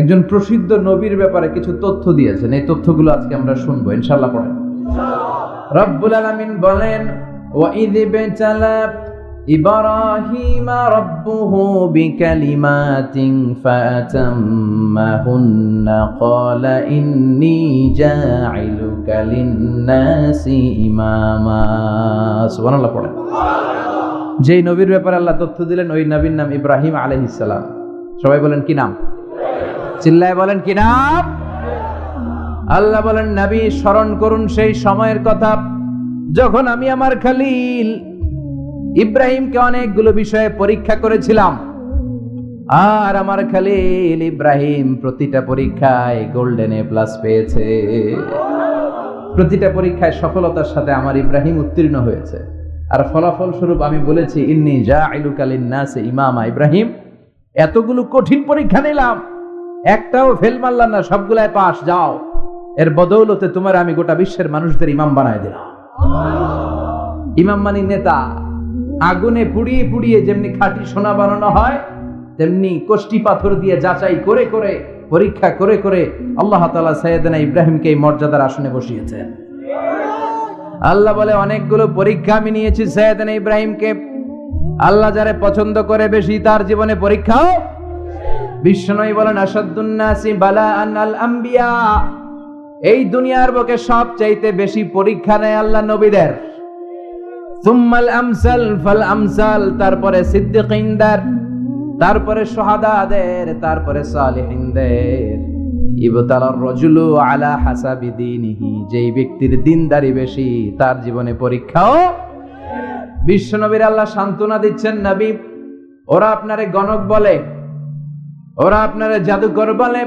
একজন প্রসিদ্ধ নবীর ব্যাপারে কিছু তথ্য দিয়েছেন, এই তথ্যগুলো আজকে আমরা শুনবো ইনশাআল্লাহ। পড়েন। রব্বুল আলামিন বলেন, ওয়াইয ইবতালা ইব্রাহিমা রাব্বুহু বিকালিমাতিন ফাতাম্মাহুন্না ক্বালা ইন্নী জাইলুকা লিন-নাসি ইমামা। সুবহানাল্লাহ। পড়েন। যেই নবীর ব্যাপারে আল্লাহ তথ্য দিলেন ওই নবীর নাম ইব্রাহিম আলাইহিস সালাম। সবাই বলেন কি নাম? চিল্লায় বলেন কি নাম? আল্লাহ বলেন, নবী স্মরণ করুন সেই সময়ের কথা যখন আমি আমার খলিল ইব্রাহিমকে অনেকগুলো বিষয়ে পরীক্ষা করেছিলাম, আর আমার খলিল ইব্রাহিম প্রতিটা পরীক্ষায় গোল্ডেন এ প্লাস পেয়েছে। প্রতিটা পরীক্ষায় সফলতার সাথে আমার ইব্রাহিম উত্তীর্ণ হয়েছে। আর ফলাফল স্বরূপ আমি বলেছি, ইন্নী জাইলুকা লিন-নাসি ইমামা। ইব্রাহিম, এতগুলো কঠিন পরীক্ষা নিলাম, একটাও ফেল মারলাম না, সবগুলাই পাস। যাও, এর বদৌলতে তোমার আমি গোটা বিশ্বের মানুষদের ইমাম বানায় দিলাম। ইমাম মানে নেতা। আগুনে পুড়িয়ে পুড়িয়ে যেমনি খাঁটি সোনা বানানো হয়, তেমনি কষ্টি পাথর দিয়ে যাচাই করে করে পরীক্ষা করে করে আল্লাহ তাআলা সাইয়েদনা ইব্রাহিমকে এই মর্যাদার আসনে বসিয়েছেন। আল্লাহ বলে, অনেকগুলো পরীক্ষা আমি নিয়েছি সাইয়েদনা ইব্রাহিমকে। আল্লাহ যারে পছন্দ করে বেশি তার জীবনে পরীক্ষাও। বিশ্বনবী বলেন, আসাদুন নাসি বালাআন আল আম্বিয়া। এই দুনিয়ার বুকে সবচাইতে বেশি পরীক্ষা নেয় আল্লাহ নবীদের। সুম্মাল আমসাল ফাল আমসাল, তারপরে সিদ্দিকিনদের, তারপরে শুহাদাদের, তারপরে সালিহিনদের। ইবতালার রাজুলু আলা হাসাবি দীনিহি, যেই ব্যক্তির দিনদারি বেশি তার জীবনে পরীক্ষাও। বিশ্বনবীর আল্লাহ সান্ত্বনা দিচ্ছেন, নবী ওরা আপনারে গণক বলে, ওরা আপনারে জাদুকর বলে,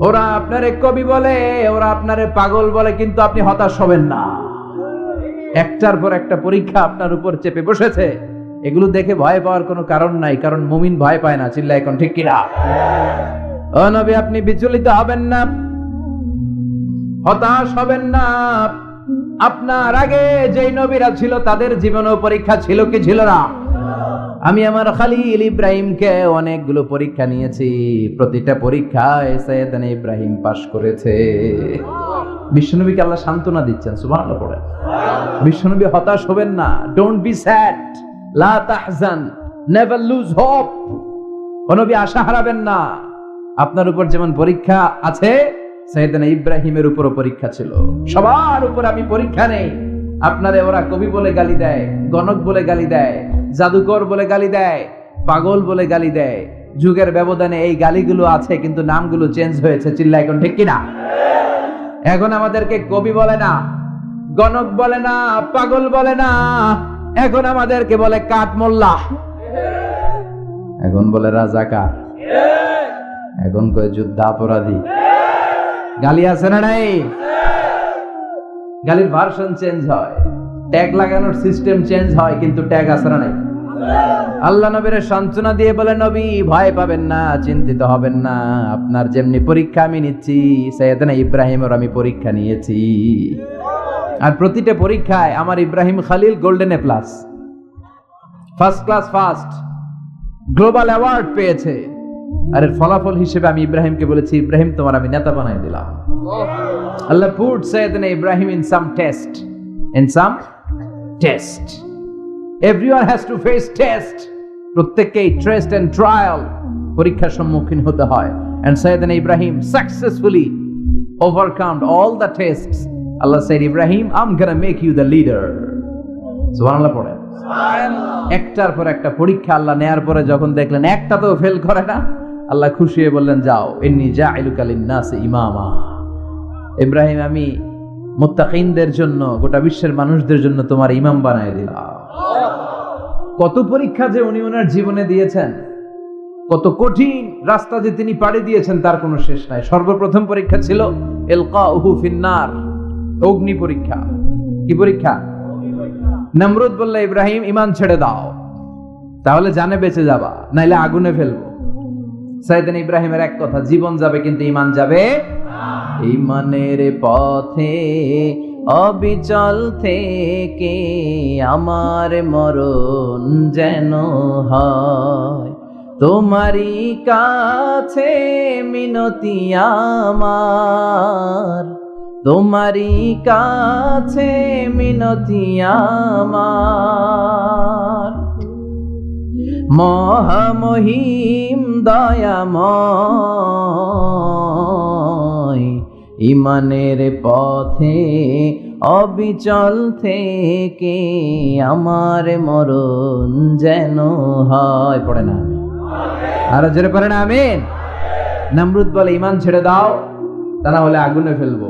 ওরা আপনারে কবি বলে, ওরা আপনারে পাগল বলে, কিন্তু আপনি হতাশ হবেন না। একটার পর একটা পরীক্ষা আপনার উপর চেপে বসেছে, এগুলো দেখে ভয় পাওয়ার কোনো কারণ নাই, কারণ মুমিন ভয় পায় না। চিল্লা এখন ঠিক কিনা? ও নবী, আপনি বিচলিত হবেন না, হতাশ হবেন না। আপনার আগে যেই নবীরা ছিল তাদের জীবনেও পরীক্ষা ছিল কি ছিল না? আমি আমার খলিল ইব্রাহিমকে অনেকগুলো পরীক্ষা নিয়েছি, প্রতিটা পরীক্ষায় সাইয়েদনা ইব্রাহিম পাশ করেছে। বিশ্বনবীকে আল্লাহ সান্ত্বনা দিচ্ছেন। সুবহানাল্লাহ। পড়েন। বিশ্বনবী হতাশ হবেন না। ডোন্ট বি স্যাড, লা তাহজান, নেভার লুজ হোপ। ও নবী, আশা হারাবেন না। আপনার উপর যেমন পরীক্ষা আছে, সাইয়েদনা ইব্রাহিমের উপরও পরীক্ষা ছিল। সবার উপর আমি পরীক্ষা নেই। আপনারে ওরা কবি বলে গালি দেয়, গণক বলে গালি দেয়, জাদুকর বলে গালি দেয়, পাগল বলে গালি দেয়। যুগের ব্যবধানে এই গালিগুলো আছে, কিন্তু নামগুলো চেঞ্জ হয়েছে। চিল্লা এখন ঠিক কিনা? এখন আমাদেরকে কবি বলে না, গণক বলে না, পাগল বলে না, এখন আমাদেরকে বলে কাঠ মোল্লা, এখন বলে রাজাকার, এখন কয় যুদ্ধাপরাধী। গালি আছে না নাই? গালির ভার্সন চেঞ্জ হয়, ট্যাগ লাগানোর সিস্টেম চেঞ্জ হয়, কিন্তু ট্যাগ আছে না নাই? আল্লাহ নবীর সান্ত্বনা দিয়ে বলে, নবী ভয় পাবেন না, চিন্তিত হবেন না। আপনার যেমনি পরীক্ষা আমি নিচ্ছি, সাইয়েদনা ইব্রাহিমের আমি পরীক্ষা নিয়েছি। আর প্রতিটা পরীক্ষায় আমার Ibrahim Khalil golden A plus, first class first, global award পেয়েছে। আর এর ফলাফল হিসেবে আমি ইব্রাহিমকে বলেছি, ইব্রাহিম তোমার আমি নেতা বানাই দিলাম। Allah put Sayyidna Ibrahim in some test, in some test. Everyone has to face test. প্রত্যেককেই টেস্ট এন্ড ট্রায়াল, পরীক্ষার সম্মুখীন হতে হয়। And সাইয়েদনা Ibrahim successfully overcome all the tests. Allah said, Ibrahim, I'm gonna make you the leader. সুবহানাল্লাহ। পড়ে। একটার পর একটা পরীক্ষা আল্লাহ নেয়ার পরে যখন দেখলেন একটা তো ফেল করে না, আল্লাহ খুশি হয়ে বললেন, যাও, ইন্নী জাইলুকা লিন-নাসি ইমামা। ইব্রাহিম, আমি মুত্তাকিনদের জন্য, গোটা বিশ্বের মানুষদের জন্য তোমার ইমাম বানায় দিলাম। কত পরীক্ষা যে উনি ওনার জীবনে দিয়েছেন, কত কঠিন রাস্তা যে তিনি পাড়ি দিয়েছেন তার কোনো শেষ নাই। সর্বপ্রথম পরীক্ষা ছিল ইলকাউহু ফিন্নার, অগ্নি পরীক্ষা। কি পরীক্ষা? নমরুদ বলল, ইব্রাহিম ঈমান ছেড়ে দাও, তাহলে জানে বেঁচে যাবা, নাইলে আগুনে ফেলবো। সাইয়েদনা ইব্রাহিমের এক কথা, জীবন যাবে কিন্তু ঈমান যাবে না। ঈমানের পথে অবিচল থেকে আমার মরণ যেন হয়, তোমারই কাছে মিনতি আমার, তোমারই কাছে মিনতি আমার। মহামহিম দয়াময়, ইমানের পথে অবিচল থেকে আমার মরণ যেন হয়। পড়ে না আরো জোরে পড়ে না আমিন। নমরুদ বলে ইমান ছেড়ে দাও, তা না হলে আগুনে ফেলবো।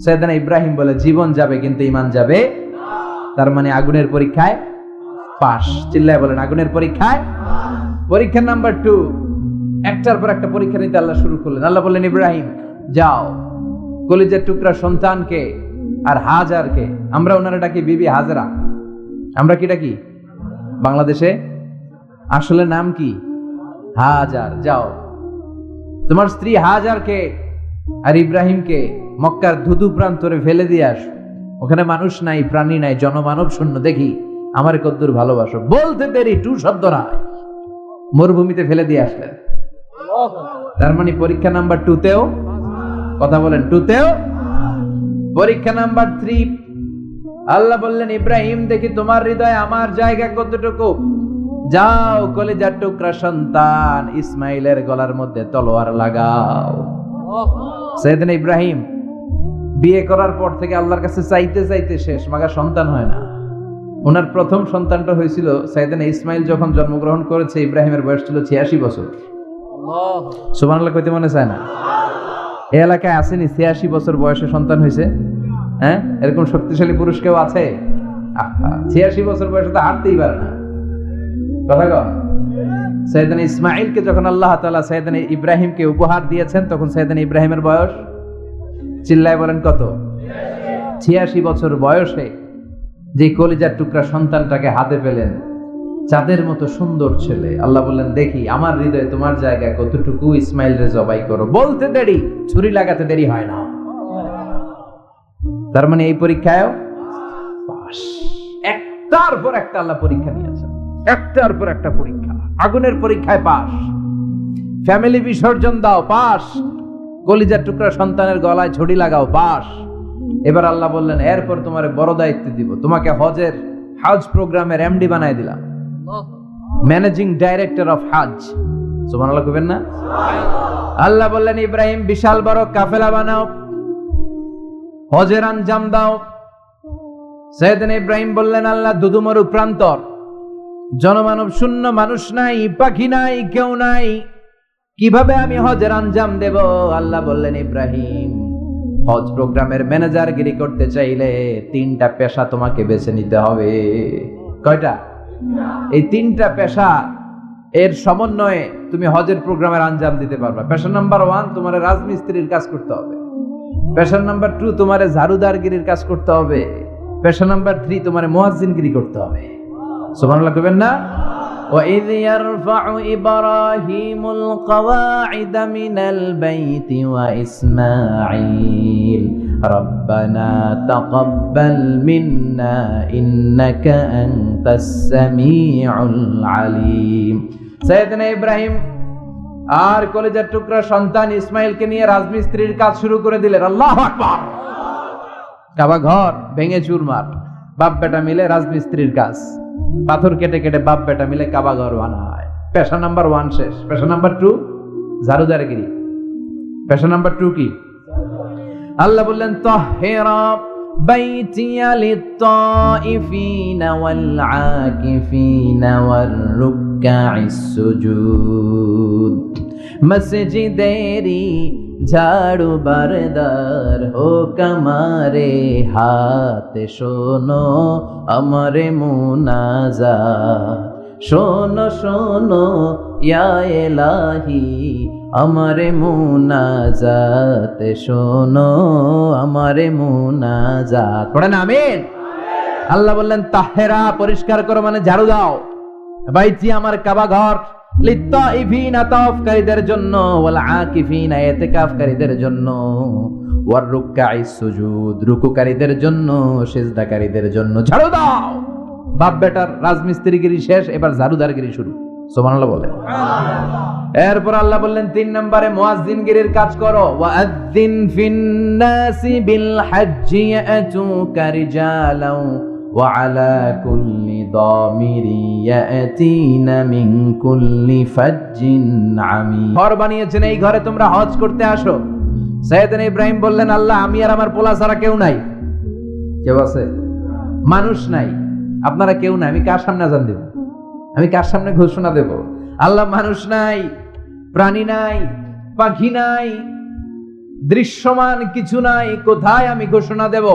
সাইয়েদনা ইব্রাহিম বলে জীবন যাবে কিন্তু ইমান যাবে। তার মানে আগুনের পরীক্ষায় পাস। চিল্লায় বলেন আগুনের পরীক্ষায়। পরীক্ষা নাম্বার 2, একটার পর একটা পরীক্ষা নিতে আল্লাহ শুরু করলেন। আল্লাহ বললেন ইব্রাহিম যাও, কলিজার টুকরা সন্তানকে আর হাজারকে, আমরা ওনারা ডাকি বিবি হাজরা, আমরা কি ডাকি বাংলাদেশে, আসলে নাম কি হাজার, যাও তোমার স্ত্রী হাজারকে আর ইব্রাহিমকে মক্কার ধুধু প্রান্তরে ফেলে দিয়ে আসো। ওখানে মানুষ নাই, প্রাণী নাই, জনমানব শূন্য, দেখি আমার কদ্দুর ভালোবাসো। বলতে দেরি, টু শব্দ নাই, মরুভূমিতে ফেলে দিয়ে আসলেন। তার মানে পরীক্ষা নাম্বার 2তেও, কথা বলেন 2তেও। পরীক্ষা নাম্বার 3, আল্লাহ বললেন ইব্রাহিম দেখি তোমার হৃদয়ে আমার জায়গা কতটুকু, যাও কলিজার টুকরা সন্তান ইসমাইলের গলার মধ্যে তলোয়ার লাগাও। সাইয়েদনা ইব্রাহিম বিয়ে করার পর থেকে আল্লাহর কাছে চাইতে চাইতে শেষ, মাগা সন্তান হয় না। ওনার প্রথম সন্তানটা হয়েছিল সাইয়েদনা ইসমাইল যখন জন্মগ্রহণ করেছে, ইব্রাহিমের বয়স ছিল 86 বছর। সুবহানাল্লাহ কইতে মনে চায় না? এই এলাকায় আসেনি 86 বছর বয়সে সন্তান হয়েছে? হ্যাঁ, এরকম শক্তিশালী পুরুষ কেউ আছে? 86 বছর বয়সে তো হাঁটতেই পারে না। কথা কও। সাইয়েদনা ইসমাইলকে যখন আল্লাহ তাআলা সাইয়েদনা ইব্রাহিমকে উপহার দিয়েছেন, তখন সাইয়েদনা ইব্রাহিমের বয়স, চিল্লায় বলেন কত? 86 বছর বয়সে যে কলিজার টুকরা সন্তানটাকে হাতে পেলেন, চাঁদের মতো সুন্দর ছেলে। আল্লাহ বললেন দেখি আমার হৃদয়ে তোমার জায়গা কতটুকু, ইসমাইল রে জবাই করো। বলতে দেরি, ছুরি লাগাতে দেরি হয় না। তার মানে এই পরীক্ষায়ও পাস। একটার পর একটা আল্লাহ পরীক্ষা নিয়েছেন, একটার পর একটা পরীক্ষা। আগুনের পরীক্ষায় পাস, ফ্যামিলি বিসর্জন দাও পাস, কলিজার টুকরা সন্তানের গলায় ছড়ি লাগাও পাস। এবার আল্লাহ বললেন এরপর তোমার বড় দায়িত্ব দিব, তোমাকে হজ প্রোগ্রামের এমডি বানাই দিলাম, ম্যানেজিং ডাইরেক্টর অফ হজ। সুবহানাল্লাহ কইবেন না? আল্লাহ বললেন ইব্রাহিম বিশাল বড় কাফেলা বানাও, হজের আঞ্জাম দাও। সাইয়েদনা ইব্রাহিম বললেন আল্লাহ দুদুমরু প্রান্তর, জনমানব শূন্য, মানুষ নাই, পাখি নাই, কেউ নাই, কিভাবে আমি হজের আঞ্জাম দেব? আল্লাহ বললেন ইব্রাহিম হজ প্রোগ্রামের ম্যানেজার গিরি করতে চাইলে 3টা পেশা তোমাকে বেছে নিতে হবে। কয়টা? এই 3টা পেশা এর সমন্বয়ে তুমি হজের প্রোগ্রামের আঞ্জাম দিতে পারবে। পেশা নাম্বার 1 তোমার রাজমিস্ত্রির কাজ করতে হবে, পেশা নাম্বার 2 তোমার ঝাড়ুদারগিরির কাজ করতে হবে, পেশা নাম্বার 3 তোমার মুয়াজ্জিনগিরি করতে হবে। সুবহানাল্লাহ কইবেন না? وَإِذْ يَرْفَعُ إِبْرَاهِيمُ الْقَوَاعِدَ مِنَ الْبَيْتِ وَإِسْمَاعِيلُ رَبَّنَا تَقَبَّلْ مِنَّا إِنَّكَ أَنْتَ السَّمِيعُ الْعَلِيمُ। সাইয়েদনা ইব্রাহিম আর কলিজার টুকরা সন্তান ইসমাইলকে নিয়ে রাজমিস্ত্রির কাজ শুরু করে দিলেন। আল্লাহু আকবার। কাবা ঘর ভেঙে চুরমার, বাপ বেটা মিলে রাজমিস্ত্রির কাজ, পাথর কেটে কেটে বাপ বেটা মিলে কাবা ঘর বানায়। পেশা নাম্বার 1 শেষ। পেশা নাম্বার 2 ঝাড়ুদারগিরি। পেশা নাম্বার 2 কি? আল্লাহ বললেন তাহহিরা বাইতিয়া লিত-তাইফিনা ওয়াল-আকিফিনা ওয়ার-রুকআইস সুজুদ। মসজিদেরি ঝাড়ু বারদার হোক আমারে হাত, শোনো আমারে মুনাজাত, শোনো শোনো ইয়া ইলাহি আমারে মুনাজাত, শোনো আমারে মুনাজাত। পড়েন আমিন। আল্লাহ বললেন তাহেরা পরিষ্কার করো, মানে ঝাড়ু দাও। বাইতি আমার কাবা ঘর, লিত-তাইফিনা তাওয়াফকারীদের জন্য, ওয়াল আকিফিনা ইতিকাফকারীদের জন্য, ওয়ার রুকআইস সুজুদ রুকুকারীদের জন্য, সিজদাকারীদের জন্য। ঝাড়ু দাও। বাপ বেটার রাজমিস্ত্রিগিরি শেষ, এবার ঝাড়ুদারগিরি শুরু। সুবহানাল্লাহ বলেন। এরপর আল্লাহ বললেন 3 নম্বরে মুয়াজ্জিনগিরির কাজ করো। ওয়াআযযিন ফিন-নাসি বিল-হাজ্জি ইয়াতুকা রিজালাও ওয়া আলা কুল্লি দামিরি ইয়াতিনা মিন কুল্লি ফাজ্জিন আমিক। ঘর বানিয়েছেন, এই ঘরে তোমরা হজ করতে আসো। সাইয়েদনা ইব্রাহিম বললেন, আল্লাহ আমি আর আমার পোলা ছাড়া কেউ নাই। কেউ আছে? মানুষ নাই, আপনারা কেউ নাই, আমি কার সামনে আযান দেব? আমি কার সামনে ঘোষণা দেব? আল্লাহ মানুষ নাই, প্রাণী নাই, পাখি নাই, দৃশ্যমান কিছু নাই, কোথায় আমি ঘোষণা দেব?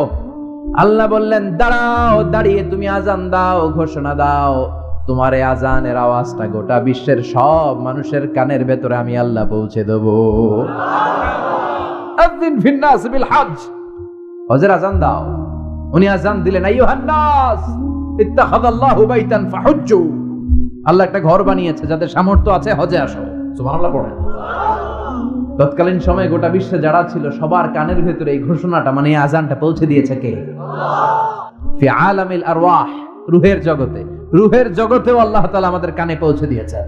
আল্লাহ বললেন, দাঁড়াও, দাঁড়িয়ে তুমি আজান দাও, ঘোষণা দাও। তোমার এই আজানের আওয়াজটা গোটা বিশ্বের সব মানুষের কানের ভেতরে আমি আল্লাহ পৌঁছে দেব। আযিন ফিন-নাস বিল-হজ্জ, হজের আজান দাও। উনি আজান দিলেন, আইয়ুহান নাস ইত্তাখাযাল্লাহু বাইতান ফাহুজ্জু। আল্লাহ একটা ঘর বানিয়েছে, যাদের সামর্থ্য আছে হজে আসো। সুবহানাল্লাহ পড়েন। তৎকালীন সময়ে গোটা বিশ্বে যারা ছিল সবার কানের ভেতরে এই ঘোষণাটা, মানে এই আজানটা পৌঁছে দিয়েছে কে? ফি আলামিল আরওয়াহ, রূহের জগতে। রূহের জগতেও আল্লাহ তাআলা আমাদের কানে পৌঁছে দিয়েছেন।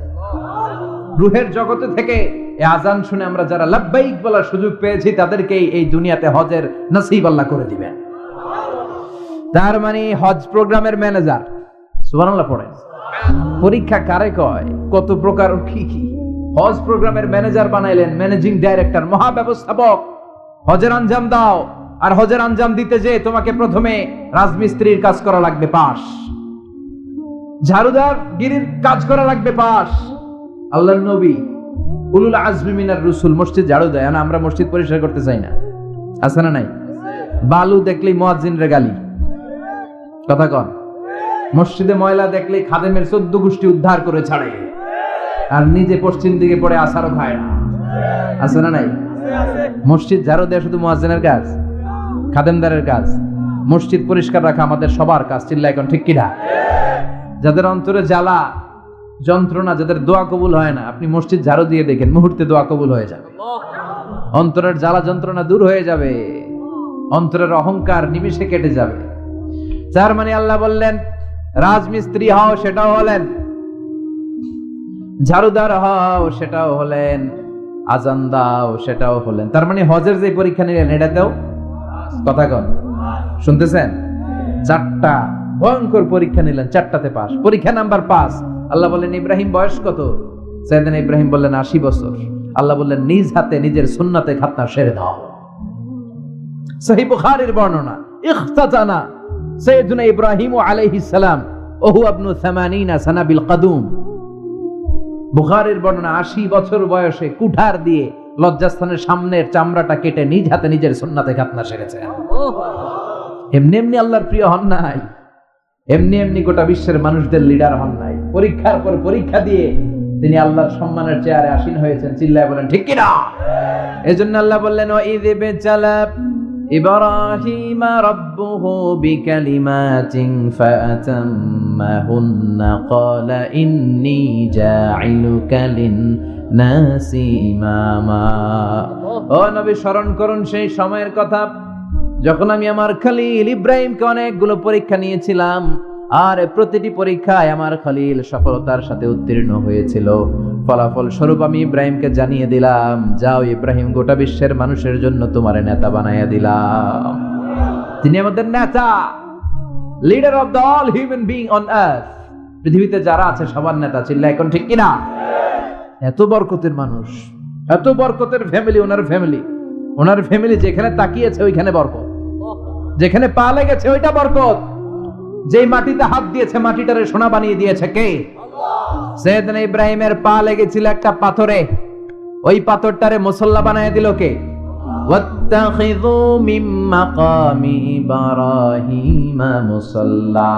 রূহের জগতে থেকে এই আজান শুনে আমরা যারা লাব্বাইক বলার সুযোগ পেয়েছি, তাদেরকে এই দুনিয়াতে হজের নসিব আল্লাহ করে দিবেন। তার মানে হজ প্রোগ্রামের ম্যানেজার। সুবহানাল্লাহ পড়েন। পরীক্ষা কারে কয়? কত প্রকার কি কি। হজ প্রোগ্রামের ম্যানেজার বানাইলেন, ম্যানেজিং ডাইরেক্টর, মহাব্যবস্থাপক। হজের আঞ্জাম দাও, আর হজের আঞ্জাম দিতে যে তোমাকে প্রথমে রাজমিস্ত্রির কাজ করা লাগবে পাস, ঝাড়ুদার গিরির কাজ করা লাগবে পাস। আল্লাহর নবী উলুল আজমি মিনার রসুল মসজিদ ঝাড়ু দেয় না, আমরা মসজিদ পরিষ্কার করতে চাই না, আছে না নাই? বালু দেখলেই মুয়াজ্জিনরে গালি, কথা কন। মসজিদে ময়লা দেখলেই খাদেমের 14 গোষ্ঠী উদ্ধার করে ছাড়ে, আর নিজে পশ্চিম দিকে পড়ে আসারও খায় না, আছে না নাই? মসজিদ ঝাড়ু দেয়া শুধু মুয়াজ্জিনের কাজ, খাদেমদারের কাজ। মসজিদ পরিষ্কার রাখা আমাদের সবার কাজ। চিল্লা এখন ঠিক কিনা? যাদের অন্তরে জ্বালা যন্ত্রণা, যাদের দোয়া কবুল হয় না, আপনি মসজিদ ঝাড়ু দিয়ে দেখেন, মুহূর্তে দোয়া কবুল হয়ে যাবে। অন্তরের জ্বালা যন্ত্রণা দূর হয়ে যাবে, অন্তরের অহংকার নিমিষে কেটে যাবে। যার মানে আল্লাহ বললেন রাজমিস্ত্রি হও, সেটাও হলেন, ঝাড়ুদার হও, সেটাও হলেন, আজান দাও, সেটাও হলেন। তার মানে হজের যে পরীক্ষা নিলেন এটাতেও, কথা কন, শুনতেছেন? 4টা ভয়ঙ্কর পরীক্ষা নিলেন, 4টাতে পাস। পরীক্ষা নাম্বার 5। আল্লাহ বললেন ইব্রাহিম বয়স কত? সাইয়েদনা ইব্রাহিম বললেন 80 বছর। আল্লাহ বললেন নিজ হাতে নিজের সুন্নাতে খাতনা সেরে দাও। সহিহ বুখারীর বর্ণনা, ইখতাতানা সাইয়েদনা ইব্রাহিম আলাইহিস সালাম ওহু ইবনু 80 সানা বিল কাদুম। বুখারীর বর্ণনা, 80 বছর বয়সে কুঠার দিয়ে লজ্জাস্থানের সামনের চামড়াটা কেটে নিজ হাতে নিজের সুন্নাতে খাতনা সেরেছেন। এমনি এমনি আল্লাহর প্রিয় হন নাই, এমনি এমনি গোটা বিশ্বের মানুষদের লিডার হন নাই। পরীক্ষার পর পরীক্ষা দিয়ে তিনি আল্লাহর সম্মানের চেয়ারে আসীন হয়েছেন। চিল্লায় বলেন ঠিক কিনা? এজন্য আল্লাহ বললেন ওয়াইয বিতালা ইব্রাহিমা রাব্বুহু বিকালিমাতিন ফাআতাম্মাহুন্না ক্বালা ইন্নী জাঈলুকা লিন-নাসি ইমামা। ও নবী, স্মরণ করুন সেই সময়ের কথা যখন আমি আমার খলিল ইব্রাহিমকে অনেকগুলো পরীক্ষা নিয়েছিলাম, আর প্রতিটি পরীক্ষায় আমার খলিল সফলতার সাথে উত্তীর্ণ হয়েছিল। ফলাফল স্বরূপ আমি ইব্রাহিমকে জানিয়ে দিলাম, যাও ইব্রাহিম, গোটা বিশ্বের মানুষের জন্য তোমার নেতা বানাইয়া দিলাম। তিনি আমাদের নেতা, leader of the all human being on earth. পৃথিবীতে যারা আছে সবার নেতা। চিল্লা এখন ঠিক কিনা? এত বরকতের মানুষ, এত বরকতের ফ্যামিলি, ওনার ফ্যামিলি যেখানে তাকিয়েছে ওইখানে বরকত, যেখানে পা লেগেছে ওইটা বরকত। যেই মাটিতে হাত দিয়েছে মাটিটারে সোনা বানিয়ে দিয়েছে কে? সাইয়েদনা ইব্রাহিমের পা লেগেছিল একটা পাথরে, ওই পাথরটারে মুসল্লা বানিয়ে দিল কে? ওয়াত্তাখিযু মিন মাকামি ইব্রাহিমা মুসাল্লা।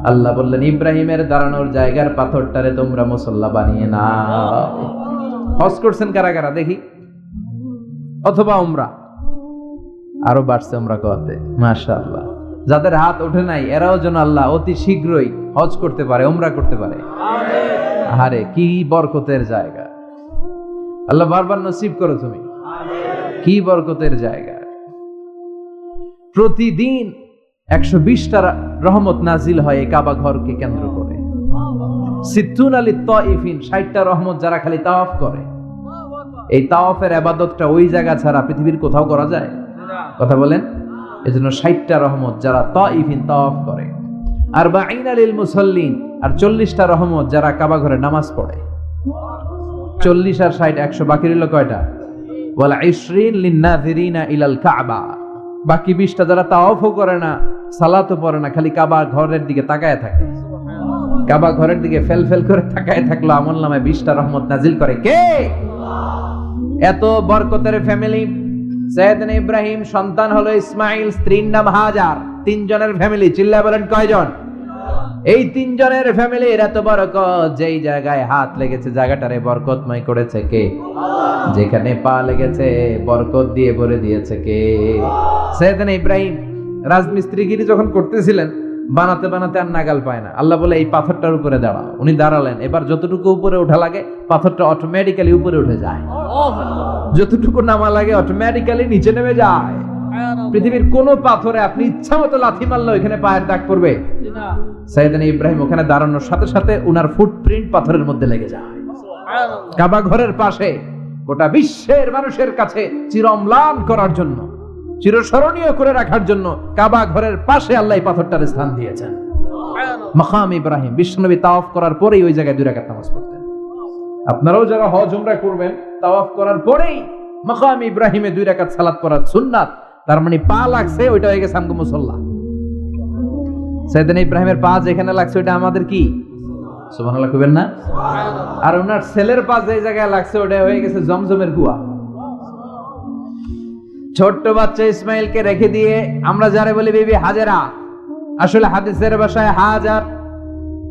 আল্লাহ বললেন ইব্রাহিমের দাঁড়ানোর জায়গার পাথরটারে তোমরা মুসল্লা বানিয়ে নাও। হজ করছেন কারা কারা দেখি? অথবা উমরা? আরো বাড়ছে উমরা করতে, মাশাআল্লাহ। যাদের হাত ওঠে নাই এরাও যেন আল্লাহ অতি শীঘ্রই হজ করতে পারে, উমরা করতে পারে। আমিন। আরে কি বরকতের জায়গা, আল্লাহ বারবার নসিব করো তুমি। কি বরকতের জায়গা। প্রতিদিন 120টা রহমত নাজিল হয় এই কাবা ঘরকে কেন্দ্র করে। সিত্তুনা লিত-তাইফিন, 60টা রহমত যারা খালি তাওয়াফ করে। এই তাওয়াফের ইবাদতটা ওই জায়গা ছাড়া পৃথিবীর কোথাও করা যায়? কথা বলেন। এজন্য 60টা রহমত যারা তাইফিন তাওয়াফ করে, আর 40 লিল মুসাল্লিন, আর 40টা রহমত যারা কাবা ঘরে নামাজ পড়ে। 40 আর 60 100, বাকি রইল কয়টা? ওয়াল 20 লিন-নাযিরিনা ইলাল কাবা। বাকি 20টা যারা তাওয়াফও করে না, সালাতও পড়ে না, খালি কাবা ঘরের দিকে তাকায় থাকে। কাবা ঘরের দিকে ফেল ফেল করে তাকায় থাকলো, আমলনামায় 20টা রহমত নাজিল করে কে? এত বরকতের ফ্যামিলি। সাইয়েদনা ইব্রাহিম সন্তান হলো ইসমাইল, স্ত্রীর নাম হাজার। 3 জনের ফ্যামিলি, চিল্লায় বলেন কয়জন? এই 3 জনের ফ্যামিলির এত বরকত, যেই জায়গায় হাত লেগেছে জায়গাটারে বরকতময় করেছে কে? যেখানে পা লেগেছে বরকত দিয়ে ভরে দিয়েছে কে? সাইয়েদনা ইব্রাহিম রাজমিস্ত্রিগিরি যখন করতেছিলেন, বানাতে বানাতে আর নাগাল পায় না। আল্লাহ বলে এই পাথরটার উপরে দাঁড়াও। উনি দাঁড়ালেন। এবার যতটুকু উপরে ওঠা লাগে পাথরটা অটোমেটিক্যালি উপরে উঠে যায়, যতটুকু নামা লাগে অটোমেটিক্যালি নিচে নেমে যায়। পৃথিবীর কোন পাথরে আপনি ইচ্ছা মতো লাথি মারলে ওখানে পায়ের দাগ পড়বে? সাইয়েদনা ইব্রাহিম ওখানে দাঁড়ানোর সাথে সাথে উনার ফুটপ্রিন্ট পাথরের মধ্যে লেগে যায়। কাবা ঘরের পাশে গোটা বিশ্বের মানুষের কাছে চিরম্লান করার জন্য, চিরস্মরণীয় করে রাখার জন্য কাবা ঘরের পাশে আল্লাহ পাথরটার স্থান দিয়েছেন। মাকাম ইব্রাহিম। বিশ্বনবী তাওয়াফ করার পরেই ওই জায়গায় 2 রাকাত নামাজ পড়তেন। আপনারাও যারা হজ উমরা করবেন, তাওয়াফ করার পরেই মাকাম ইব্রাহিমে 2 রাকাত সালাত পড়া সুন্নাত। তার মানে পা লাগছে, ওইটা হয়ে গেছে আমগো মুসাল্লা। সাইয়েদনা ইব্রাহিমের পা যেখানে লাগছে ওইটা আমাদের কি? সুবহানাল্লাহ কইবেন না? আর ওনার ছেলের পা যে জায়গায় লাগছে ওটা হয়ে গেছে জমজমের কুয়া। ছোট্ট বাচ্চা ইসমাইলকে রেখে দিয়ে আমরা যারে বলি বিবি হাজেরা, আসলে হাদিসের ভাষায় হাজার,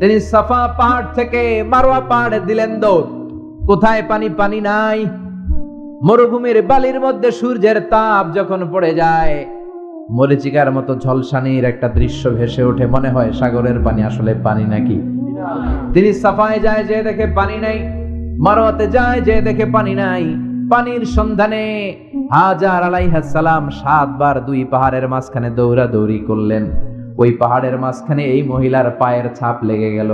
তিনি সাফা পাহাড় থেকে মারওয়া পাহাড়ে দিলেন দৌড়। কোথায় পানি? পানি নাই। মরুভূমির বালির মধ্যে সূর্যের তাপ যখন পড়ে যায়, মরিচিকার মতো ঝলসানির একটা দৃশ্য ভেসে ওঠে, মনে হয় সাগরের পানি, আসলে পানি নাকি। তিনি সাফায় যায়, যে দেখে পানি নাই। মারওয়াতে যায়, যে দেখে পানি নাই। পানির সন্ধানে হাজার আলাইহিস সালাম 7 বার 2 পাহাড়ের মাঝখানে দৌড়াদৌড়ি করলেন। ওই পাহাড়ের মাঝখানে এই মহিলার পায়ের ছাপ লেগে গেল।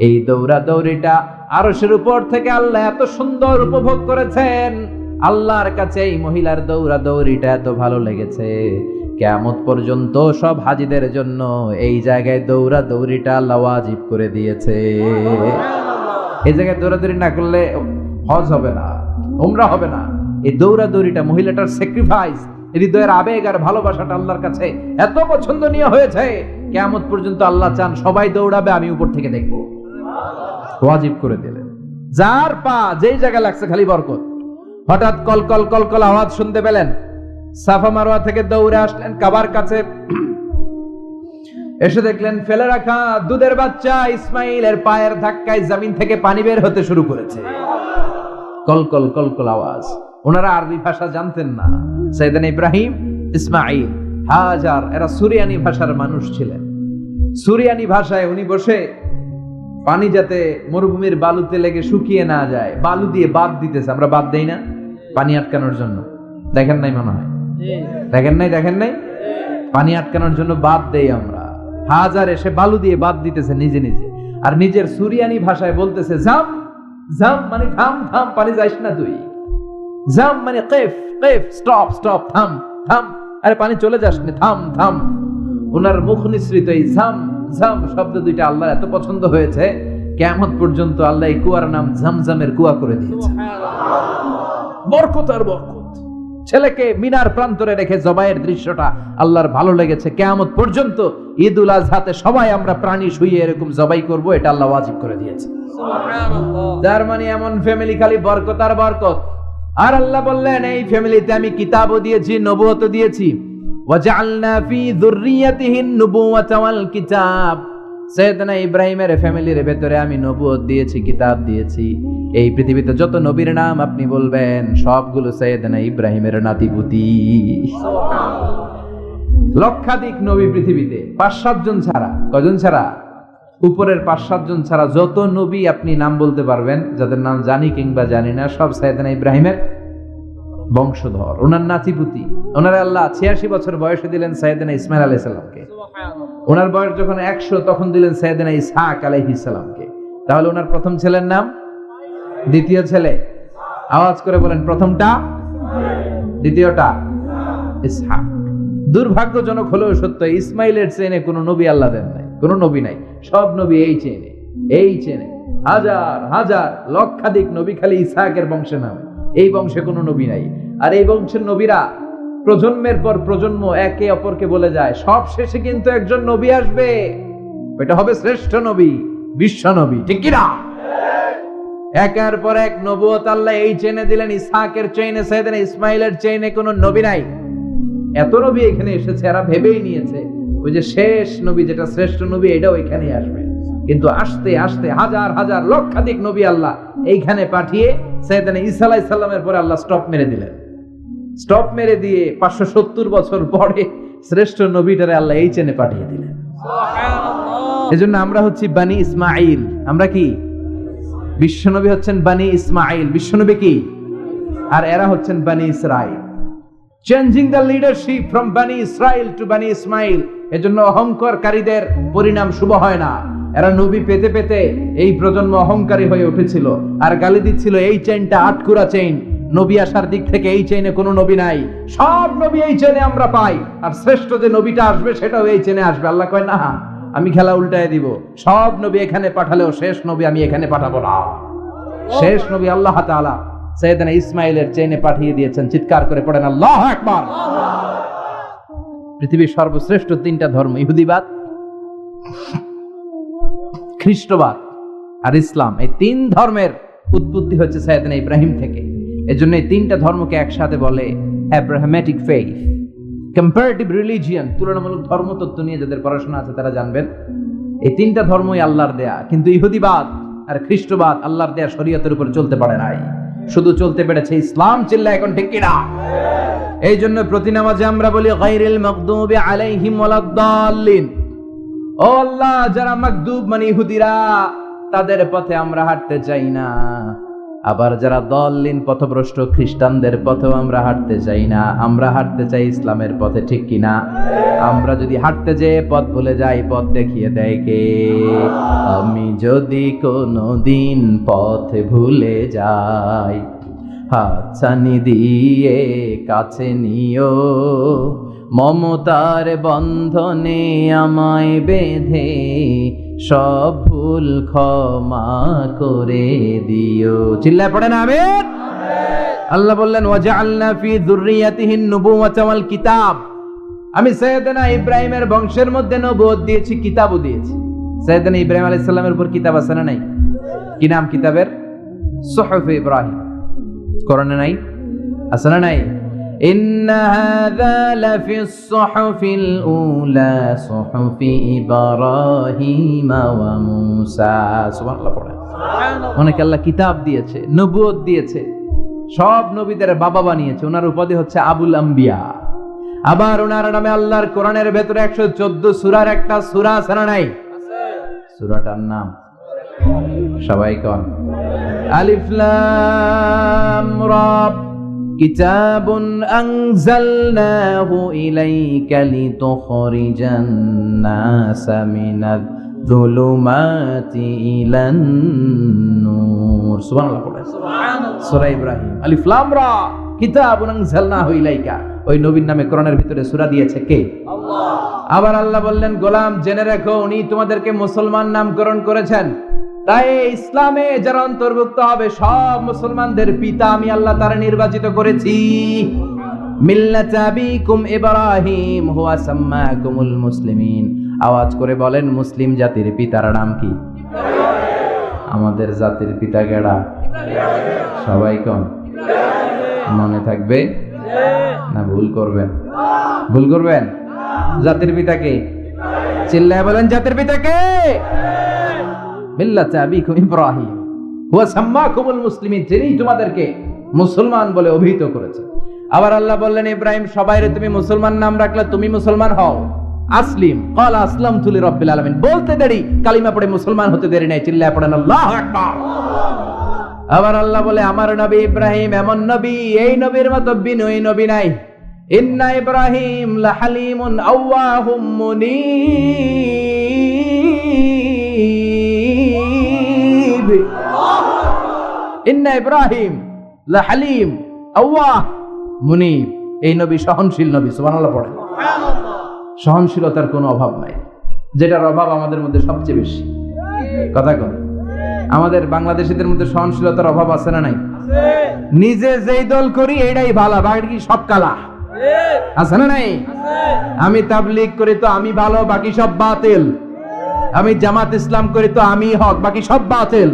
এই দৌড়াদৌড়িটা আরশের উপর থেকে আল্লাহ এত সুন্দর উপভোগ করেছেন। আল্লাহর কাছে এই মহিলার দৌড়াদৌড়িটা এত ভালো লেগেছে, কিয়ামত পর্যন্ত সব হাজীদের জন্য এই জায়গায় দৌড়াদৌড়িটা আল্লাহ ওয়াজিব করে দিয়েছে। এই জায়গায় দৌড়াদৌড়ি না করলে হজ হবে না, উমরা হবে না। এই দৌড়াদৌড়িটা, মহিলাটার স্যাক্রিফাইস, হৃদয়ের আবেগ আর ভালোবাসাটা আল্লাহর কাছে এত পছন্দনীয় হয়েছে, কিয়ামত পর্যন্ত আল্লাহ চান সবাই দৌড়াবে, আমি উপর থেকে দেখবো। ওয়াজিব করে দিলেন। যার পা যেই জায়গায় লাগছে খালি বরকত। হঠাৎ কলকল কলকল আওয়াজ শুনতে পেলেন। সাফা মারওয়া থেকে দৌড়ে আসলেন কাবার কাছে। এসে দেখলেন ফেলে রাখা দুধের বাচ্চা ইসমাইলের পায়ের ধাক্কায় জমিন থেকে পানি বের হতে শুরু করেছে। কলকল কলকল আওয়াজ। ওনারা আরবি ভাষা জানতেন না। সাইয়েদনা ইব্রাহিম, ইসমাইল, হাজার এরা সুরিয়ানি ভাষার মানুষ ছিলেন। সুরিয়ানি ভাষায় উনি বসে পানি যাতে মরুভূমির বালুতে লেগে শুকিয়ে না যায়, বালু দিয়ে বাঁধ দিতেছে। আমরা বাঁধ দেই না পানি আটকানোর জন্য? দেখেন নাই মনে হয়? দেখেন নাই? পানি আটকানোর জন্য বাঁধ দেই আমরা। হাজার এসে বালু দিয়ে বাঁধ দিতেছে নিজে নিজে, আর নিজের সুরিয়ানি ভাষায় বলতেছে জাম জাম, মানে থাম থাম, পানি যাইস না তুই। জাম মানে কেফ কেফ, স্টপ স্টপ, থাম থাম, আরে পানি চলে যাস না, থাম থাম। ওনার মুখ নিঃসৃত এই জাম জাম শব্দ দুইটা আল্লাহ এত পছন্দ হয়েছে, কিয়ামত পর্যন্ত আল্লাহ এই কুয়ার নাম ঝমঝমের কুয়া করে দিয়েছে। বরকত আর বরকত। ছেলেকে মিনার প্রান্তরে রেখে জবাইয়ের দৃশ্যটা আল্লাহর ভালো লেগেছে। কিয়ামত পর্যন্ত ঈদুল আজহাতে সবাই আমরা প্রাণী শুইয়ে এরকম জবাই করব, এটা আল্লাহ ওয়াজিব করে দিয়েছে। যার মানে এমন ফ্যামিলি খালি বরকত আর বরকত। আর আল্লাহ বললেন এই ফ্যামিলিতে আমি কিতাবও দিয়েছি, নবুয়তও দিয়েছি। ওয়াজআলনা ফি যুররিয়াতিহিন নুবুওয়াতা ওয়াল কিতাব। সাইয়েদনা ইব্রাহিমের ফ্যামিলির ভেতরে আমি নবুয়ত দিয়েছি, কিতাব দিয়েছি। এই পৃথিবীতে যত নবীর নাম আপনি বলবেন সবগুলো সাইয়েদনা ইব্রাহিমের নাতিপুতি। লক্ষাধিক নবী পৃথিবীতে, 5-7 জন ছাড়া। কয়জন ছাড়া? উপরের 5-7 জন ছাড়া যত নবী আপনি নাম বলতে পারবেন, যাদের নাম জানি কিংবা জানি না, সব সাইয়েদনা ইব্রাহিমের বংশধর, ওনার নাতিপুতি। ওনার আল্লাহ 86 বছর বয়সে দিলেন সাইয়েদনা ইসমাইল আলাইহিস সালামকে। ওনার বয়স যখন 100 তখন দিলেন সাইয়েদনা ইসহাক আলাইহিস সালামকে। তাহলে ওনার প্রথম ছেলের নাম, দ্বিতীয় ছেলে আওয়াজ করে বলেন প্রথমটা, দ্বিতীয়টা ইসহাক। দুর্ভাগ্যজনক হলেও সত্য, ইসমাইলের চেনে কোনো নবী আল্লাহ দেন নাই, কোনো নবী নাই। সব নবী এই চেনে হাজার হাজার লক্ষাধিক নবী খালি ইসহাকের বংশে নামে, এই বংশে কোনো নবী নাই। আর এই বংশের নবীরা প্রজন্মের পর প্রজন্ম একে অপরকে বলে যায়, সব শেষে কিন্তু একজন নবী আসবে, এটা হবে শ্রেষ্ঠ নবী, বিশ্ব নবী, ঠিক কিনা? একের পর এক নবুয়ত আল্লাহ এই চেনে দিলেন। ইসহাকের চেইনে সাইয়েদনা ইসমাইলের চেইনে কোনো নবী নাই। এত নবী এখানে এসেছে, এরা ভেবেই নিয়েছে ওই যে শেষ নবী যেটা শ্রেষ্ঠ নবী এটাও এখানেই আসবে। কিন্তু আস্তে আস্তে হাজার হাজার লক্ষাধিক নবী আল্লাহ এইখানে পাঠিয়ে সাইয়েদনা ঈসা আলাইহিস সালামের পরে আল্লাহ স্টপ মেরে দিলেন। স্টপ মেরে দিয়ে 570 বছর পরে শ্রেষ্ঠ নবীটারে আল্লাহ এই চেনে পাঠিয়ে দিলেন। সুবহানাল্লাহ। এজন্য আমরা হচ্ছি বানি ইসমাইল। আমরা কি? বিশ্বনবী হচ্ছেন বানি ইসমাইল, বিশ্বনবী কি? আর এরা হচ্ছেন বানি Israil. Changing the leadership from বানি ইসরাইল টু বানি ইসমাইল। এজন্য অহংকারীদের পরিণাম শুভ হয় না। এরা নবী পেতে পেতে এই প্রজন্ম অহংকারী হয়ে উঠেছিল আর গালি দিচ্ছিল এই চেইনটা আটকুরা চেইন, নবী আসার দিক থেকে এই চেইনে কোনো নবী নাই, সব নবী এই চেইনে আমরা পাই, আর শ্রেষ্ঠ যে নবীটা আসবে সেটাও এই চেইনে আসবে। আল্লাহ কয় না, আমি খেলা উল্টায় দিব, সব নবী এখানে পাঠালেও শেষ নবী আমি এখানে পাঠাবো না। শেষ নবী আল্লাহ তাআলা সাইয়েদনা ইসমাইলের চেইনে পাঠিয়ে দিয়েছেন। চিৎকার করে পড়েন আল্লাহু আকবার। পৃথিবীর সর্বশ্রেষ্ঠ তিনটা ধর্ম, ইহুদিবাদ, খ্রিস্টবাদ আর ইসলাম, এই তিন ধর্মের উৎপত্তি হচ্ছে সাইয়েদনা ইব্রাহিম থেকে। এজন্য এই তিনটা ধর্মকে একসাথে বলে অ্যাব্রাহামেটিক ফেইথ, কম্পারেটিভ রিলিজিয়ন। তুলনামূলক ধর্মতত্ত্ব নিয়ে যাদের পড়াশোনা আছে তারা জানবেন এই তিনটা ধর্মই আল্লাহর দেয়া। কিন্তু ইহুদিবাদ আর খ্রিস্টবাদ আল্লাহর দেয়া শরীয়তের উপর চলতে পারে নাই, শুধু চলতে পেরেছে ইসলাম। চিল্লা এখন ঠিক কিনা? এই জন্য প্রতি নামাজে আমরা বলি গায়রিল মাগদুবি আলাইহিম ওয়ালাদ-দাল্লিন। ও আল্লাহ, যারা মাগদুব মানে ইহুদিরা, তাদের পথে আমরা হাঁটতে চাই না। আবার যারা দল্লিন পথভ্রষ্ট খ্রিস্টানদের পথেও আমরা হাঁটতে চাই না, আমরা হাঁটতে চাই ইসলামের পথে, ঠিক কিনা? আমরা যদি হাঁটতে যেয়ে পথ ভুলে যাই, পথ দেখিয়ে দেয় কে? আমি যদি কোনোদিন পথ ভুলে যাই, হাতছানি দিয়ে কাছে নিও, মমতার বন্ধনে আমায় বেঁধে সব ভুল ক্ষমা করে দিও। চিল্লায় পড়েন আমিন। আল্লাহ বললেন ওয়াজআলনা ফি যুররিয়াতিহিন নুবুওয়াতা ওয়াল কিতাব। আমি সাইয়েদনা ইব্রাহিমের বংশের মধ্যে নবুয়ত দিয়েছি, কিতাবও দিয়েছি। সাইয়েদনা ইব্রাহিম আলাইহিস সালামের উপর কিতাব আছে না নাই? কি নাম কিতাবের? সুহুফে ইব্রাহিম। কোরআনে নাই? আছে না নাই? ইন্না হাযা লাফিস সুহুফিল উলা সুহুফি ইব্রাহিম ওয়া মূসা। সুবহানাল্লাহ পড়েন। অনেক আল্লাহ কিতাব দিয়েছে, নবুয়ত দিয়েছে, সব নবীদের বাবা বানিয়েছে। ওনার উপাধি হচ্ছে আবুল আম্বিয়া। আবার ওনার নামে আল্লাহর কোরআনের ভেতরে 114 সূরার একটা সূরা আছে না নাই? সূরাটার নাম সবাই কোন? আলিফ লাম রা। কিতাবুন আনজালনাহু ইলাইকা লিতুখরিজান নাসা মিনাজ যুলুমাতি ইলান নূর। সুবহানাল্লাহ পড়েন। সুবহানাল্লাহ। সূরা ইব্রাহিম আলিফ লাম রা কিতাবুন আনজালনাহু ইলাইকা। ওই নবীর নামে কোরআনের ভিতরে সূরা দিয়েছে কে? আল্লাহ। আবার আল্লাহ বললেন গোলাম জেনে রাখো উনি তোমাদেরকে মুসলমান নামকরণ করেছেন, তাই ইসলামে যারা অন্তর্ভুক্ত হবে সব মুসলমানদের পিতা আমি আল্লাহ তারা নির্বাচিত করেছি। মিল্লাত আবিকুম ইব্রাহিম হুয়া সাম্মাকুমুল মুসলিমিন। আওয়াজ করে বলেন মুসলিম জাতির পিতার নাম কি? আমাদের জাতির পিতা কেডা? সবাই কোন? মনে থাকবে না ভুল করবেন? ভুল করবেন? জাতির পিতা কে? চিল্লায় বলেন জাতির পিতা কে? মিল্লাত আবিকুম ইব্রাহিম হুয়া সাম্মাকুমুল মুসলিমিন, যিনি তোমাদেরকে মুসলমান বলে অভিহিত করেছে। আবার আল্লাহ বললেন ইব্রাহিম সবাইরে তুমি মুসলমান নাম রাখলে তুমি মুসলমান হও। আসলিম ক্বালা আসলামতু লিরাব্বিল আলামিন, বলতে দেরি কালিমা পড়ে মুসলমান হতে দেরি নাই। চিল্লায় পড়েন আল্লাহু আকবার। আবার আল্লাহ বলে আমার নবী ইব্রাহিম এমন নবী, এই নবীর মতো বিনয়ী নবী নাই। ইন্না ইব্রাহিম লাহালিমুন আওয়াহুম মুনীব। তাকবীর। ইন্না ইব্রাহিম লা হালিম আওয়াহ মুনিব। এই নবী সহনশীল নবী, সুবহানাল্লাহ পড়েন। সহনশীলতার কোনো অভাব নাই, যেটার অভাব আমাদের মধ্যে সবচেয়ে বেশি। কথা কন, আমাদের বাংলাদেশীদের মধ্যে সহনশীলতার অভাব আছে না নাই? নিজে যেই দল করি এইটাই ভালো, বাকি সব কালা। আছে না নাই? আমি তাবলীগ করি তো আমি ভালো, বাকি সব বাতিল। আমি জামাত ইসলাম করি তো আমি হক, বাকি সব বাতিল।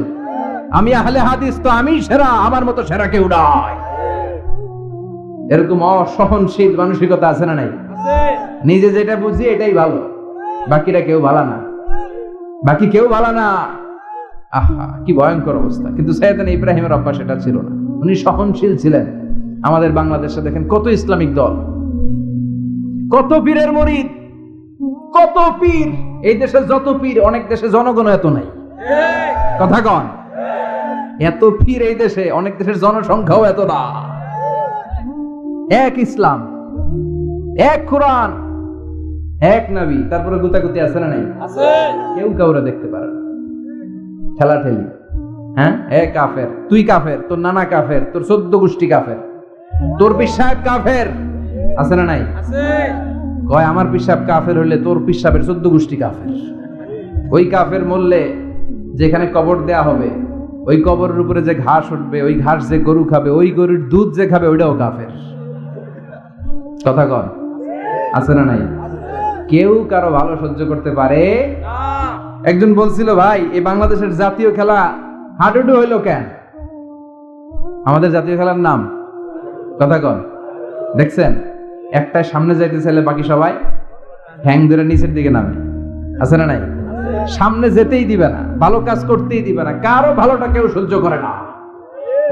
আমি আহলে হাদিস তো আমি সেরা, আমার মতো সেরা কেউ নাই। এরকম অসহনশীল মানসিকতা আছে না নাই? নিজে যেটা বুঝি এটাই ভালো, বাকিরা কেউ ভালো না, বাকি কেউ ভালো না। আহা, কি ভয়ঙ্কর অবস্থা। কিন্তু সাইয়েদনা ইব্রাহিমের অভ্যাস সেটা ছিল না, উনি সহনশীল ছিলেন। আমাদের বাংলাদেশে দেখেন কত ইসলামিক দল, কত পীরের মুরিদ, কত পীর। এই দেশে যত পীর, অনেক দেশে জনগণ এত নাই। কথা কন, এত পীর এই দেশে, অনেক দেশের জনসংখ্যাও এত না। এক ইসলাম, এক কোরআন, এক নবী, তারপরে গুতাগুতি আছে না নাই? কেউ কাউরে দেখতে পারে না, ঠেলাঠেলি। হ্যাঁ, এ কাফের, তুই কাফের, তোর নানা কাফের, তোর 14 গোষ্ঠী কাফের, তোর পিসাব কাফের, আছে না নাই? কয় আমার পিসাব কাফের হইলে তোর পিসাবের 14 গোষ্ঠী কাফের। ওই কাফের মরলে যেখানে কবর দেয়া হবে, ওই কবরের উপরে যে ঘাস উঠবে, ওই ঘাস যে গরু খাবে, ওই গরুর দুধ যে খাবে, ওইটাও কাফের। কথা কন, আছে না নাই? কেউ কারো ভালো সহ্য করতে পারে। একজন বলছিল, ভাই এই বাংলাদেশের জাতীয় খেলা হাডুডু হইলো কেন? আমাদের জাতীয় খেলার নাম, কথা কন, দেখছেন? একটা সামনে যাইতে চাইলে বাকি সবাই ঠ্যাং ধরে নিচের দিকে নামে, আছে না নাই? সামনে যেতেই দিবে না, ভালো কাজ করতেই দিবে না, কারো ভালোটা কেউ সহ্য করে না।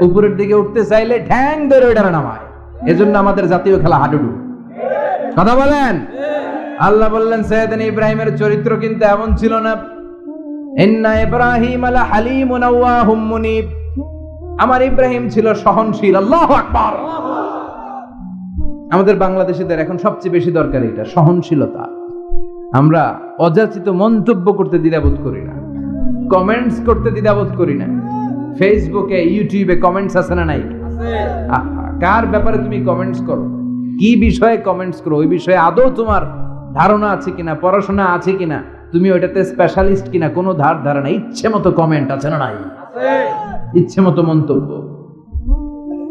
উপরের দিকে উঠতে চাইলে ঠ্যাং ধরে ওইটা নামায়। এজন্য আমাদের জাতীয় খেলা হাডুডু। কথা বলেন। আল্লাহ বললেন সাইয়েদনা ইব্রাহিমের চরিত্র কিন্তু এমন ছিল না। ইন্না ইব্রাহিম লা হালিমুন আওয়াহুম মুনিব। আমার ইব্রাহিম ছিল সহনশীল। আল্লাহু আকবার। আমাদের বাংলাদেশীদের এখন সবচেয়ে বেশি দরকার এটা, সহনশীলতা। আমরা অযাচিত মন্তব্য করতে দ্বিধাবোধ করি না, কমেন্টস করতে দ্বিধাবোধ করি না। ফেসবুকে, ইউটিউবে কমেন্টস আছে না নাই? কার ব্যাপারে তুমি কমেন্টস করো, কি বিষয়ে কমেন্টস করো, ওই বিষয়ে আদৌ তোমার ধারণা আছে কিনা, পড়াশোনা আছে কিনা, তুমি ওইটাতে স্পেশালিস্ট কিনা, কোনো ধারণা। ইচ্ছে মতো কমেন্ট আছে না নাই? ইচ্ছে মতো মন্তব্য,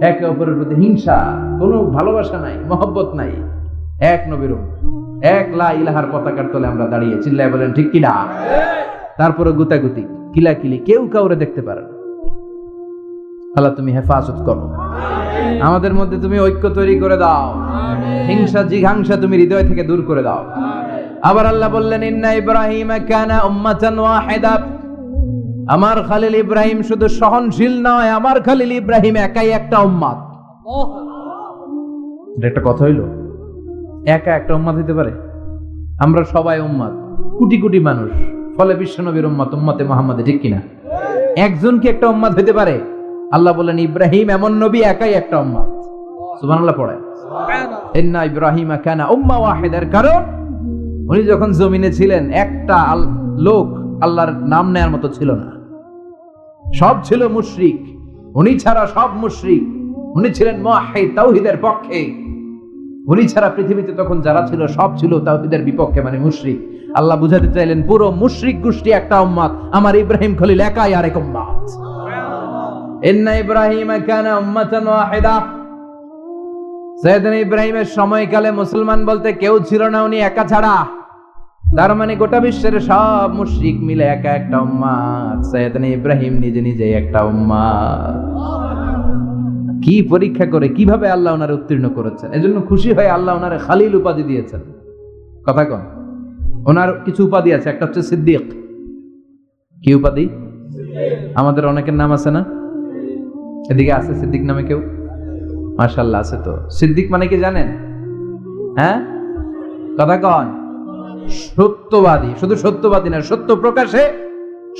একে অপরের প্রতি হিংসা, কোনো ভালোবাসা নাই, মহব্বত নাই। এক নবীর এক লা ইলাহার পতাকার তলে আমরা দাঁড়িয়ে, চিল্লায় বলেন ঠিক কিনা? তারপরে গুতাগুতি, কিলাকিলি, কেউ কাউরে দেখতে পারে না। আল্লাহ তুমি হেফাজত করো, আমাদের মধ্যে তুমি ঐক্য তৈরি করে দাও, হিংসা জিঘাংসা তুমি হৃদয় থেকে দূর করে দাও। আবার আল্লাহ বললেন ইন্না ইব্রাহিম কানা উম্মাতান ওয়াহিদা। আমার খলিল ইব্রাহিম শুধু সহনশীল নয়, আমার খলিল ইব্রাহিম একাই একটা উম্মাত। এটা একটা কথা হইল, একা একটা উম্মাত হইতে পারে? আমরা সবাই উম্মাত, কোটি কোটি মানুষ, ফলে বিশ্ব নবীর উম্মাত, উম্মতে মুহাম্মাদে, ঠিক কিনা? একজন কি একটা উম্মাত হইতে পারে? আল্লাহ বলেন ইব্রাহিম এমন নবী, একাই একটা উম্মাত। সুবহানাল্লাহ পড়ে। ইন্না ইব্রাহিম কানা উম্মাহ ওয়াহিদার কারণ উনি যখন জমিনে ছিলেন একটা লোক আল্লাহর নাম নেয়ার মতো ছিল না, সব ছিল মুশরিক। উনি ছাড়া সব মুশরিক। উনি ছিলেন মুওয়াহহিদ, তাওহীদের পক্ষে। উনি ছাড়া পৃথিবীতে তখন যারা ছিল সব ছিল তাওহীদের বিপক্ষে, মানে মুশরিক। আল্লাহ বুঝাতে চাইলেন পুরো মুশরিক গোষ্ঠী একটা উম্মাত, আমার ইব্রাহিম খলিল একাই আরেক উম্মাত। ইন্না ইব্রাহিম কানা উম্মাতান ওয়াহিদা। সাইয়েদনা ইব্রাহিমের সময়কালে মুসলমান বলতে কেউ ছিল না, উনি একা ছাড়া। তার মানে গোটা বিশ্বের সব মুশরিক মিলে একা একটা উম্মাত, সাইয়েদনা ইব্রাহিম নিজে নিজে একটা উম্মাত। কি পরীক্ষা করে, কিভাবে আল্লাহ ওনারে উত্তীর্ণ করেছেন। এজন্য খুশি হয়ে আল্লাহ ওনারে খালিল উপাধি দিয়েছেন। কথা কন, ওনার কিছু উপাধি আছে, একটা হচ্ছে সিদ্দিক। কি উপাধি? আমাদের অনেকের নাম আছে না? এদিকে আছে সিদ্দিক নামে কেউ? মাশাআল্লাহ আছে। তো সিদ্দিক মানে কি জানেন? হ্যাঁ, কথা কন। সত্যবাদী। শুধু সত্যবাদী না, সত্য প্রকাশে,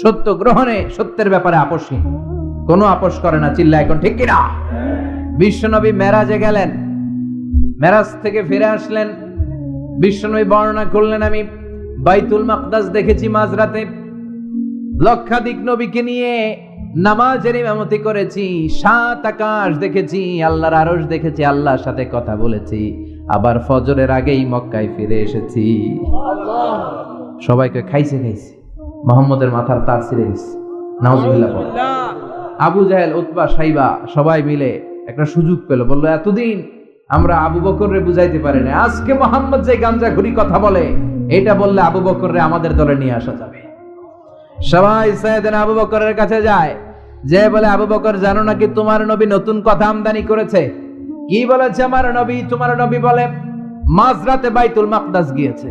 সত্য গ্রহণে, সত্যের ব্যাপারে আপোষহীন, কোনো আপোষ করে না। চিল্লা এখন ঠিক কিনা? বিশ্বনবী মেরাজে গেলেন, মেরাজ থেকে ফিরে আসলেন। বিশ্বনবী বর্ণনা করলেন, আমি বাইতুল মাকদাস দেখেছি মাঝরাতে, লক্ষাধিক নবীকে নিয়ে নামাজের ইমামতি করেছি, 7 আকাশ দেখেছি, আল্লাহর আরশ দেখেছি, আল্লাহর সাথে কথা বলেছি, আবার ফজরের আগেই মক্কায় ফিরে এসেছি। সবাইকে খাইছে মুহাম্মদের মাথার তার ছিঁড়ে গেছে। নাউজুবিল্লাহ। আবু জাহেল, উতবা, সাইবা সবাই মিলে একটা সুযোগ পেল, বললো এতদিন আমরা আবু বকররে বুঝাইতে পারি না, আজকে মুহাম্মদ যে গাঞ্জাখুরি কথা বলে এটা বললে আবু বকররে আমাদের দলে নিয়ে আসা যাবে। সবাই সাইয়েদনা আবু বকরের কাছে যায়, যে বলে আবু বকর জানো নাকি তোমার নবী নতুন কথা আমদানি করেছে? কি বলেছে আমার নবী? তোমার নবী বলে মাঝরাতে বাইতুল মাকদাস গিয়েছে।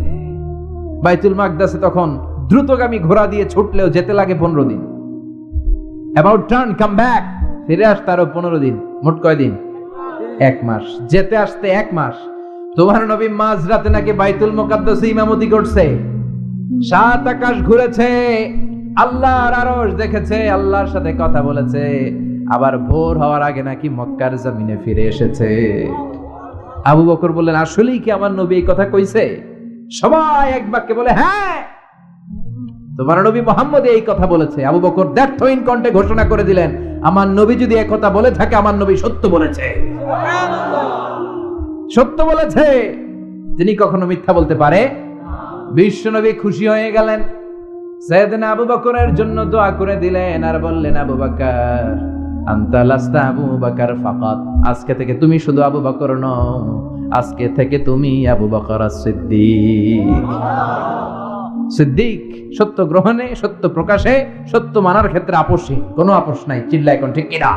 বাইতুল মাকদাসে তখন দ্রুতগামী ঘোড়া দিয়ে ছুটলেও যেতে লাগে 15 দিন। অ্যাবাউট টার্ন কাম ব্যাক, ফিরে আসতে আরো 15 দিন, মোট কয় দিন? 1 মাস। যেতে আসতে 1 মাস। তোমার নবী মাঝরাতে নাকি বাইতুল মুকাদ্দাসে ইমামতি করছে, 7 আকাশ ঘুরেছে, আল্লাহর আরশ দেখেছে, আল্লাহর সাথে কথা বলেছে, আবার ভোর হওয়ার আগে নাকি মক্কার জমিনে ফিরে এসেছে। আবু বকর বললেন আসলেই কি আমার নবী এই কথা কইছে? সবাই এক বাক্যে বলে হ্যাঁ, তোমার নবী মুহাম্মদ এই কথা বলেছে। আবু বকর দ্ব্যর্থহীন কণ্ঠে ঘোষণা করে দিলেন, আমার নবী যদি এই কথা বলে থাকে, আমার নবী সত্য বলেছে। সত্য বলেছে, তিনি কখনো মিথ্যা বলতে পারে? বিশ্বনবী খুশি হয়ে গেলেন, সাইয়েদনা আবু বকরের জন্য দোয়া করে দিলেন, আর বললেন আবু বকর আনতা লাস্তা আবু বকর ফাকাত, আজকে থেকে তুমি শুধু আবু বকর নও, আজকে থেকে তুমি আবু বকর as-সিদ্দিক। সিদ্দিক, সত্য গ্রহণে, সত্য প্রকাশে, সত্য মানার ক্ষেত্রে আপোষহীন, কোনো আপোষ নাই। চিল্লায় কোন ঠিক কিনা?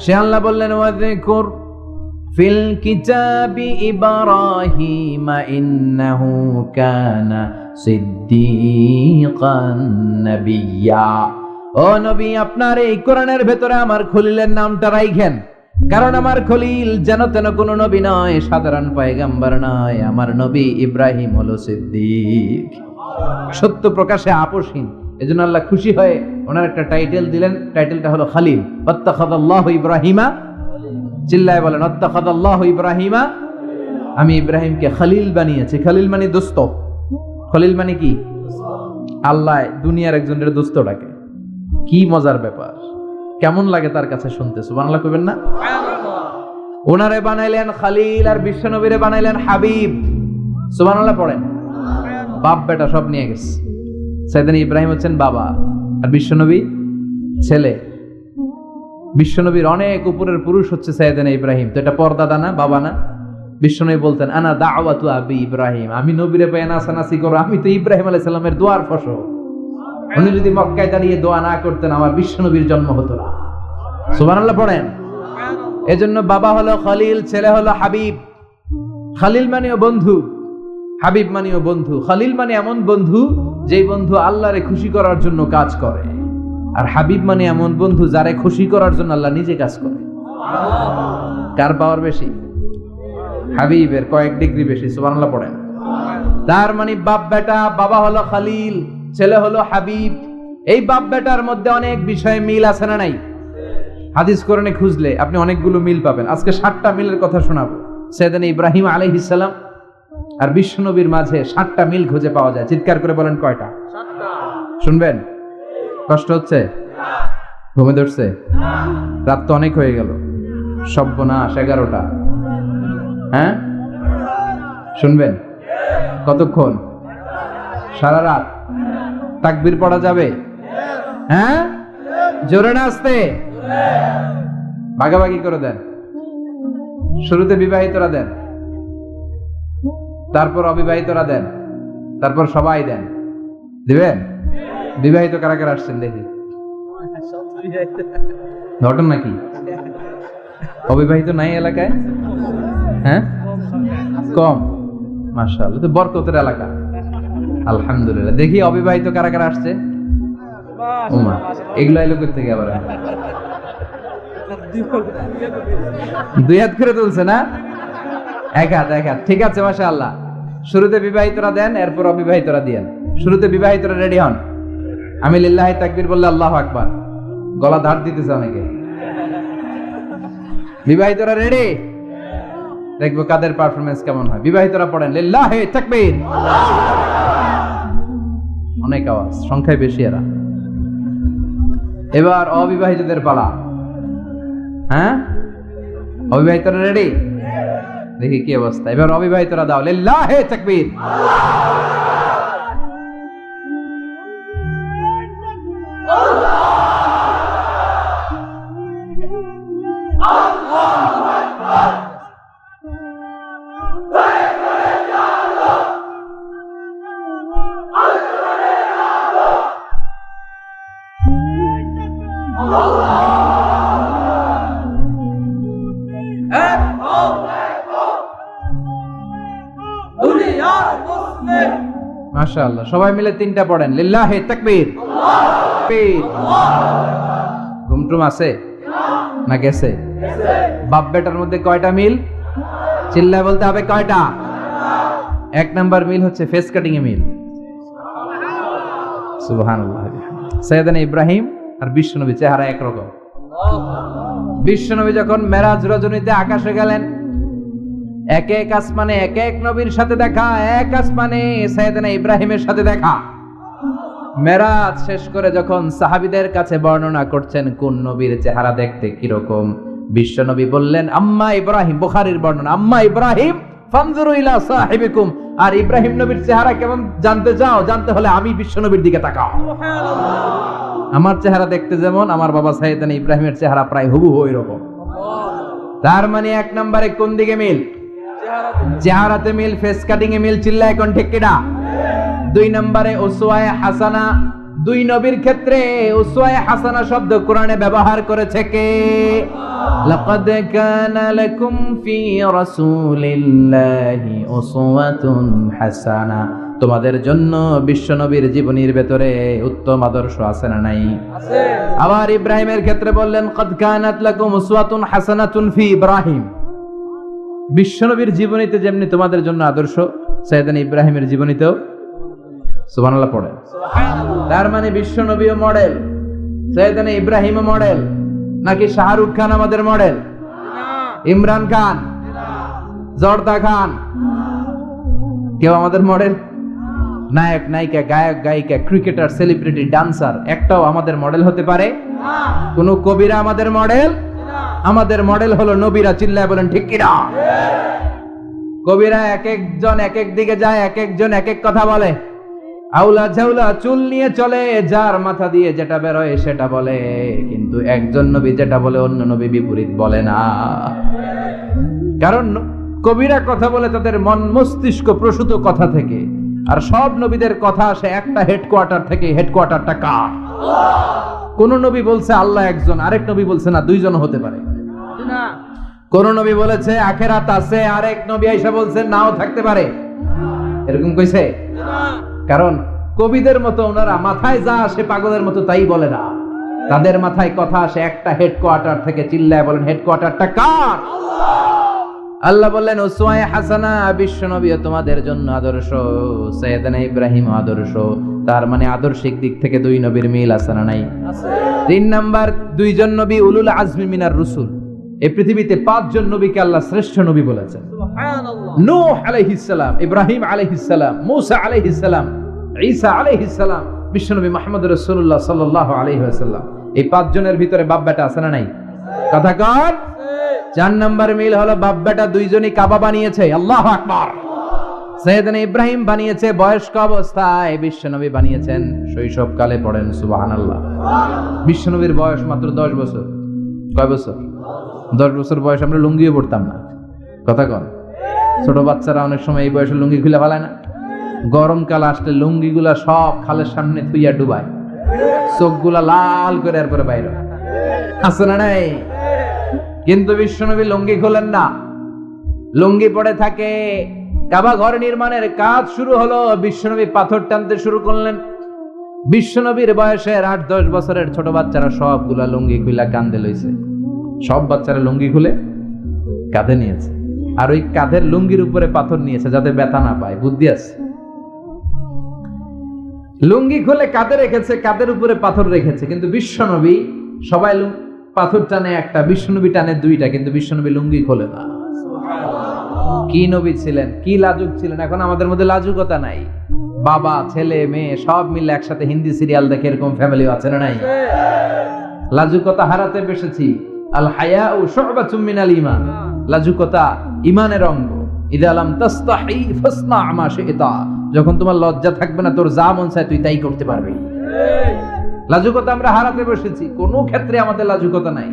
সে আল্লাহ বললেন ওয়াযকুর ফিল কিতাবি ইব্রাহিম ইন্নাহু কানা সিদ্দিকান নাবিয়্যা। ও নবী, আপনার এই কোরআনের ভেতরে আমার খলিলের নামটা রাখেন, কারণ আমার খলিল যেন তেন কোনো নবী নয়, সাধারণ পয়গম্বর নয়, আমার নবী ইব্রাহিম হলো সিদ্দিক, সত্য প্রকাশে আপোষহীন। এজন্য আল্লাহ খুশি হয়ে ওনার একটা টাইটেল দিলেন, টাইটেলটা হলো খলিল। ওয়াত্তাখাযাল্লাহু ইব্রাহিমা, চিল্লায় বলেন ওয়াত্তাখাযাল্লাহু ইব্রাহিমা, আমি ইব্রাহিমকে খলিল বানিয়েছি। খলিল মানে দোস্ত। খলিল মানে কি? আল্লাহ দুনিয়ার একজনের দোস্ত ডাকে। কি মজার ব্যাপার, কেমন লাগে তার কাছে শুনতে? সুবহানাল্লাহ কইবেন না? ওনারে বানাইলেন খলিল, আর বিশ্বনবীরে বানাইলেন হাবিব। সুবহানাল্লাহ পড়েন। বাপ বেটা সব নিয়ে গেছে। সাইয়েদনা ইব্রাহিম হচ্ছেন বাবা, আর বিশ্বনবী ছেলে। বিশ্বনবীর অনেক উপরের পুরুষ হচ্ছে সাইয়েদনা ইব্রাহিম। তো এটা পরদাদা না, বাবা না? বিশ্বনবী বলতেন আনা দাওয়াতু আবি ইব্রাহিম, আমি নবীরে পেয়ে নাচানাচি করো, আমি তো ইব্রাহিম আলাইহিস সালামের দোয়ার ফসল। উনি যদি মক্কায় দাঁড়িয়ে দোয়া না করতেন, আমার বিশ্বনবীর জন্ম হতো না। সুবহানাল্লাহ পড়েন। এজন্য বাবা হলো খলিল, ছেলে হলো হাবিব। খলিল মানেও বন্ধু, হাবিব মানেও বন্ধু। খলিল মানে এমন বন্ধু যেই বন্ধু আল্লাহরে খুশি করার জন্য কাজ করে, আর হাবিব মানে এমন বন্ধু যারে খুশি করার জন্য আল্লাহ নিজে কাজ করে। কার পাওয়ার বেশি? হাবিবের কয়েক ডিগ্রি বেশি। সুবহানাল্লাহ পড়েন। তার মানে বাপ বেটা, বাবা হলো খলিল, ছেলে হলো হাবিব। এই বাপ বেটার মধ্যে অনেক বিষয়ে মিল আছে না নাই? হাদিস কোরআনে খুঁজলে আপনি অনেকগুলো মিল পাবেন। আজকে 7টা মিলের কথা শোনাবো। সাইয়েদনা ইব্রাহিম আলাইহিস সালাম আর বিশ্বনবীর মাঝে 7টা মিল খুঁজে পাওয়া যায়। চিৎকার করে বলেন কয়টা? 7টা। শুনবেন? কষ্ট হচ্ছে? ঘুমে ধরছে? রাত তো অনেক হয়ে গেল। সর্বনাশ, 11টা। হ্যাঁ, শুনবেন? কতক্ষণ? সারা রাত। তাকবীর পড়া যাবে? হ্যাঁ, জোরে না আস্তে? ভাগাভাগি করে দেন। শুরুতে বিবাহিতরা দেন, তারপর অবিবাহিতরা দেন, তারপর সবাই দেন। দিবেন? বিবাহিত কারা কারা আসছেন দেখি? ঘটন নাকি? অবিবাহিত নাই এলাকায়? হ্যাঁ, কম। মাশাআল্লাহ, তো বরকতের এলাকা। আলহামদুলিল্লাহ। দেখি অবিবাহিত কারা কারা আসছে? ওমা, এগুলো এলো কই থেকে আবার? 2 হাত করে তুলছে না? 1 হাত, 1 হাত। ঠিক আছে, মাশাআল্লাহ। শুরুতে বিবাহিতরা দেন, এরপর অবিবাহিতরা দিয়েন। শুরুতে বিবাহিতরা রেডি হন। আমি লিল্লাহি তাকবীর বললে আল্লাহু আকবার। গলা ধার দিতেছে অনেকে। বিবাহিতরা রেডি? দেখবো কাদের পারফরমেন্স কেমন হয়। বিবাহিতরা পড়েন লিল্লাহি তাকবীর। অনেক আওয়াজ, সংখ্যায় বেশি এরা। এবার অবিবাহিতদের পালা। হ্যাঁ, অবিবাহিতরা রেডি? দেখি কি অবস্থা। এবার অবিবাহিতরা দাও লিল্লাহি তাকবীর। মাশাআল্লাহ, সবাই মিলে তিনটা পড়েন লিল্লাহি তাকবীর। ঘুমটুম আছে না গেছে? বাপ বেটার মধ্যে কয়টা মিল? চিল্লায় বলতে হবে কয়টা? এক নাম্বার মিল হচ্ছে ফেস কাটিং এ মিল। সুবহানাল্লাহ। সাইয়েদনা ইব্রাহিম আর বিশ্বনবী চেহারা একরকম। বিশ্বনবী যখন মেরাজ রজনীতে আকাশে গেলেন, এক এক আসমানে এক এক নবীর সাথে দেখা, এক আসমানে সাইয়েদনা ইব্রাহিমের সাথে দেখা। মেরাজ শেষ করে যখন সাহাবীদের কাছে বর্ণনা করছেন কোন নবীর চেহারা দেখতে কিরকম, বিশ্বনবী বললেন আম্মা ইব্রাহিম, বুখারীর বর্ণনা, আম্মা ইব্রাহিম ফানজুরু ইলা সাহিবিকুম। আর ইব্রাহিম নবীর চেহারা কেমন জানতে চাও? জানতে হলে আমি বিশ্বনবীর দিকে তাকাও। আমার চেহারা দেখতে যেমন, আমার বাবা সাইয়েদনা ইব্রাহিমের চেহারা প্রায় হুবহু ওইরকম। তার মানে এক নম্বরে কোন দিকে মিল? চেহারাতে মিল, ফেস কাটিং এ মিল। চিল্লায় কোন ঠিক কিনা? দুই নম্বরে উসওয়ায়ে হাসানা। দুই নবীর ক্ষেত্রে উসওয়ায়ে হাসানা শব্দ কোরআনে ব্যবহার করেছে কে? লাকাদ কানা লাকুম ফি রাসূলিল্লাহি উসওয়াতুন হাসানা। তোমাদের জন্য বিশ্বনবীর জীবনীর ভেতরে উত্তম আদর্শ আছে না নাই? আছে। আবার ইব্রাহিমের ক্ষেত্রে বললেন কাদ কানাত লাকুম উসওয়াতুন হাসানাতুন ফি ইব্রাহিম। বিশ্বনবীর জীবনীতে যেমনি তোমাদের জন্য আদর্শ, সাইয়েদনা ইব্রাহিমের জীবনীতেও। সুবহানাল্লাহ পড়ে। তার মানে বিশ্বনবীও মডেল, সাইয়েদনা ইব্রাহিমও মডেল। নাকি শাহরুখ খান আমাদের মডেল? ইমরান খান, জর্দা খান, কেউ আমাদের মডেল? নায়ক নায়িকা, গায়ক গায়িকা, ক্রিকেটার, সেলিব্রিটি, ডান্সার একটাও আমাদের মডেল হতে পারে? কোন কবিরা আমাদের মডেল? আমাদের মডেল হলো নবীরা। চিল্লায় বলেন ঠিক কিনা? কবিরা এক একজন এক এক দিকে যায়, এক একজন এক এক কথা বলে। আউলা ঝাউলা চুল নিয়ে চলে, যার মাথা দিয়ে যেটা বেরোয় সেটা বলে, কিন্তু একজন নবী যেটা বলে অন্য নবী বিপরীত বলে না। কারণ কবিরা কথা বলে তাদের মন মস্তিষ্ক প্রসূত কথা থেকে, আর সব নবীদের কথা আসে একটা হেডকোয়ার্টার থেকে। হেডকোয়ার্টারটা কার? কোন নবী বলছে আল্লাহ একজন, আরেক নবী বলছে না দুইজন হতে পারে। কোন নবী বলেছে আখিরাত আছে, আরেক নবী আইসা বলছে নাও থাকতে পারে। এরকম কইছে? কারণ কবিদের মতো ওনারা মাথায় যা আসে পাগলের মতো তাই বলে না। তাদের মাথায় কথা আসে একটা হেডকোয়ার্টার থেকে। চিল্লায় বলেন হেডকোয়ার্টারটা কার? আল্লাহ বললেন উসওয়ায়ে হাসানা, বিশ্বনবীও তোমাদের জন্য আদর্শ, সাইয়েদনা ইব্রাহিম আদর্শ। তার মানে আদর্শিক দিক থেকে দুই নবীর মিল আছে না নাই? আছে। তিন নাম্বার, দুইজন নবী উলুল আজমি মিনার রুসুল। এই পৃথিবীতে পাঁচজন নবীকে আল্লাহ শ্রেষ্ঠ নবী বলেছেন। সুবহানাল্লাহ। নূহ আলাইহিস সালাম, ইব্রাহিম আলাইহিস সালাম, মূসা আলাইহিস সালাম, ঈসা আলাইহিস সালাম, বিশ্বনবী মুহাম্মদ রাসূলুল্লাহ সাল্লাল্লাহু আলাইহি ওয়াসাল্লাম। এই পাঁচজনের ভিতরে বাপ বেটা আছে না নাই? কথা কর। চার নাম্বার মিল হলো বাপ বেটা দুইজনই কাবা বানিয়েছে। আল্লাহু আকবার। সাইয়েদনা ইব্রাহিম বানিয়েছে বয়স্ক অবস্থায়, বিশ্বনবী বানিয়েছেন শৈশবকালে। পড়েন সুবহানাল্লাহ। বিশ্বনবীর বয়স মাত্র 10 বছর। কয় বছর? 10 বছর বয়স আমরা লুঙ্গিও পড়তাম না। কথা কন। ছোট বাচ্চারা অনেক সময় এই বয়সে লুঙ্গি খুলে ফেলায় না? গরমকাল আসলে লুঙ্গিগুলা সব খালের সামনে থুইয়া ডুবায়, চোখগুলা লাল করে এরপরে বাইরে আছে না নাই? কিন্তু বিশ্বনবী লুঙ্গি খোলেন না, লুঙ্গি পড়ে থাকে। কাবা ঘর নির্মাণের কাজ শুরু হলো, বিশ্বনবী পাথর টানতে শুরু করলেন। বিশ্বনবীর বয়সের 8-10 বছরের ছোট বাচ্চারা সবগুলা লুঙ্গি খুলে কাঁধে লইছে। সব বাচ্চারা লুঙ্গি খুলে কাঁধে নিয়েছে, আর ওই কাঁধের লুঙ্গির উপরে পাথর নিয়েছে যাতে ব্যথা না পায়। বুদ্ধি আছে। লুঙ্গি খুলে কাঁধে রেখেছে, কাঁধের উপরে পাথর রেখেছে। কিন্তু বিশ্বনবী, সবাই পাথর টানে একটা, বিশ্বনবী টানে দুইটা, কিন্তু বিশ্বনবী লুঙ্গি খোলে না। কি নবী ছিলেন, কি লাজুক ছিলেন। এখন আমাদের মধ্যে লাজুকতা নাই। বাবা ছেলে মেয়ে সব মিলে একসাথে হিন্দি সিরিয়াল দেখে এরকম ফ্যামিলি আছে না নাই? লাজুকতা হারাতে বসেছি। আল হায়াউ শু'বাতুম মিনাল ঈমান, লাজুকতা ঈমানের অঙ্গ। ইযা লাম তাস্তাহি ফাসনা মা শি'তা, যখন তোমার লজ্জা থাকবে না, তোর যা মন চায় তুই তাই করতে পারবি। লাজুকতা আমরা হারাতে বসেছি, কোনো ক্ষেত্রে আমাদের লাজুকতা নাই।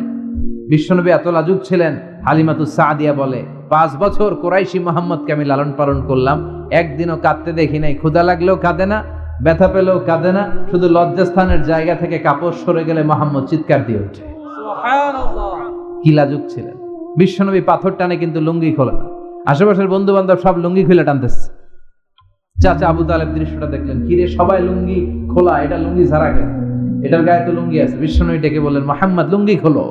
বিশ্বনবী এত লাজুক ছিলেন, হালিমাতুস সাদিয়া বলে 5 বছর কুরাইশি মুহাম্মদকে আমি লালন পালন করলাম, একদিনও কাঁদতে দেখি নাই। ক্ষুধা লাগলেও কাঁদে না, ব্যথা পেলেও কাঁদে না, শুধু লজ্জাস্থানের জায়গা থেকে কাপড় সরে গেলে মুহাম্মদ চিৎকার দিয়ে ওঠে। সুবহানাল্লাহ, কি লাজুক ছিলেন। বিশ্বনবী পাথর টানে কিন্তু লুঙ্গি খোলে না। আশেপাশের বন্ধু বান্ধব সব লুঙ্গি খুলে টানতেছে। চাচা আবু তালেব দৃশ্যটা দেখলেন, কিরে সবাই লুঙ্গি খোলা, এটা লুঙ্গি ছাড়া কেন? এটার গায়ে তো লুঙ্গি আছে। বিশ্বনবী ডেকে বললেন, মুহাম্মদ লুঙ্গি খোলো।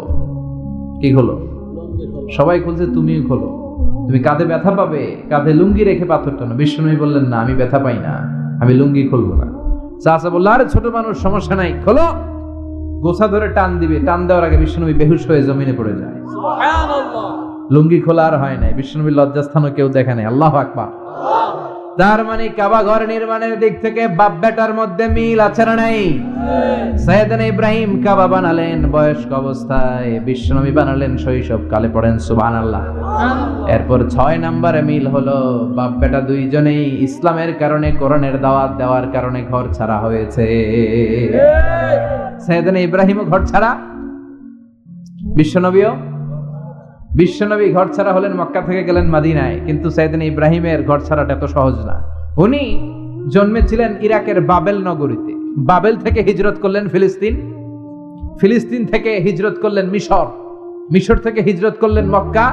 কি খোলো? সবাই খুলছে, তুমিও খোলো। তুমি কাঁধে ব্যথা পাবে, কাঁধে লুঙ্গি রেখে পাথর টানো। বিশ্বনবী বললেন, না আমি ব্যথা পাই না, আমি লুঙ্গি খুলবো না। চাচা বলল, আরে ছোট মানুষ, সমস্যা নাই, খোলো। গোছা ধরে টান দিবে, টান দেওয়ার আগে বিশ্বনবী বেহুশ হয়ে জমিনে পড়ে যায়। সুবহানাল্লাহ, লুঙ্গি খোলা আর হয় নাই। বিশ্বনবীর লজ্জাস্থানও কেউ দেখে নাই। আল্লাহু আকবার। তার মানে কাবা ঘর নির্মাণের দিক থেকে বাপ বেটার মধ্যে মিল আছে না নাই? সাইয়েদনা ইব্রাহিম কাবা বানালেন বয়স্ক অবস্থায়, বিশ্বনবী বানালেন শৈশবকালে। পড়েন সুবহানাল্লাহ। এরপর 6 নম্বরে মিল হলো, বাপ বেটা দুইজনেই ইসলামের কারণে, কোরআনের দাওয়াত দেওয়ার কারণে ঘর ছাড়া হয়েছে। সাইয়েদনা ইব্রাহিমও ঘর ছাড়া, বিশ্বনবী ঘর ছাড়া হলেন, মক্কা থেকে গেলেন মদিনায়। কিন্তু সাইয়েদনা ইব্রাহিমের ঘর ছাড়াটা এত সহজ না। উনি জন্মেছিলেন ইরাকের বাবেল নগরীতে। বাবেল থেকে হিজরত করলেন ফিলিস্তিন, ফিলিস্তিন থেকে হিজরত করলেন মিশর, মিশর থেকে হিজরত করলেন মক্কা,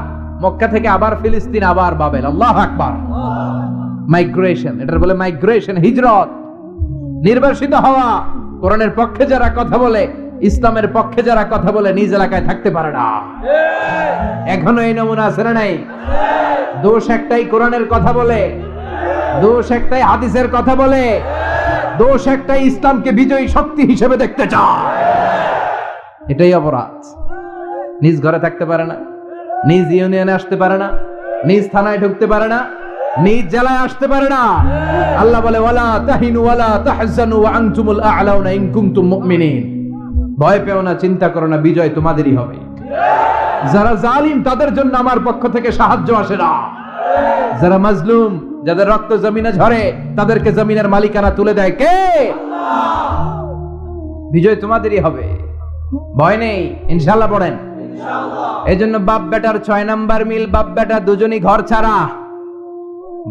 মক্কা থেকে আবার ফিলিস্তিন, আবার বাবেল। আল্লাহু আকবার। মাইগ্রেশন, এটার বলে মাইগ্রেশন, হিজরত, নির্বাসিত হওয়া। কোরআনের পক্ষে যারা কথা বলে, ইসলামের পক্ষে যারা কথা বলে, নিজ এলাকায় থাকতে পারে না। এখনো এই নমুনা আছে না নাই? দোষ একটাই, কোরআনের কথা বলে, দোষ একটাই, হাদিসের কথা বলে, দোষ একটাই, ইসলামকে বিজয়ী শক্তি হিসেবে দেখতে চায়। এটাই অপরাধ। নিজ ঘরে থাকতে পারে না, নিজ ইউনিয়নে আসতে পারে না, নিজ থানায় ঢুকতে পারে না, নিজ জেলায় আসতে পারে না। আল্লাহ বলে, ওয়ালা তাহিনু ওয়ালা তাহজানু ওয়া আনতুমুল আ'লাউনা ইন কুনতুম মুমিনিন। ভয় পেও না, চিন্তা করো না, বিজয় তোমাদেরই হবে। যারা জালিম তাদের জন্য আমার পক্ষ থেকে সাহায্য আসে না। যারা মাজলুম, যাদের রক্ত জমিনে ঝরে, তাদেরকে জমিনের মালিকানা তুলে দেয় কে? বিজয় তোমাদেরই হবে, ভয় নেই, ইনশাআল্লাহ। পড়েন ইনশাআল্লাহ। এজন্য বাপ বেটার 6 নাম্বার মিল, বাপ বেটা দুজনই ঘর ছাড়া,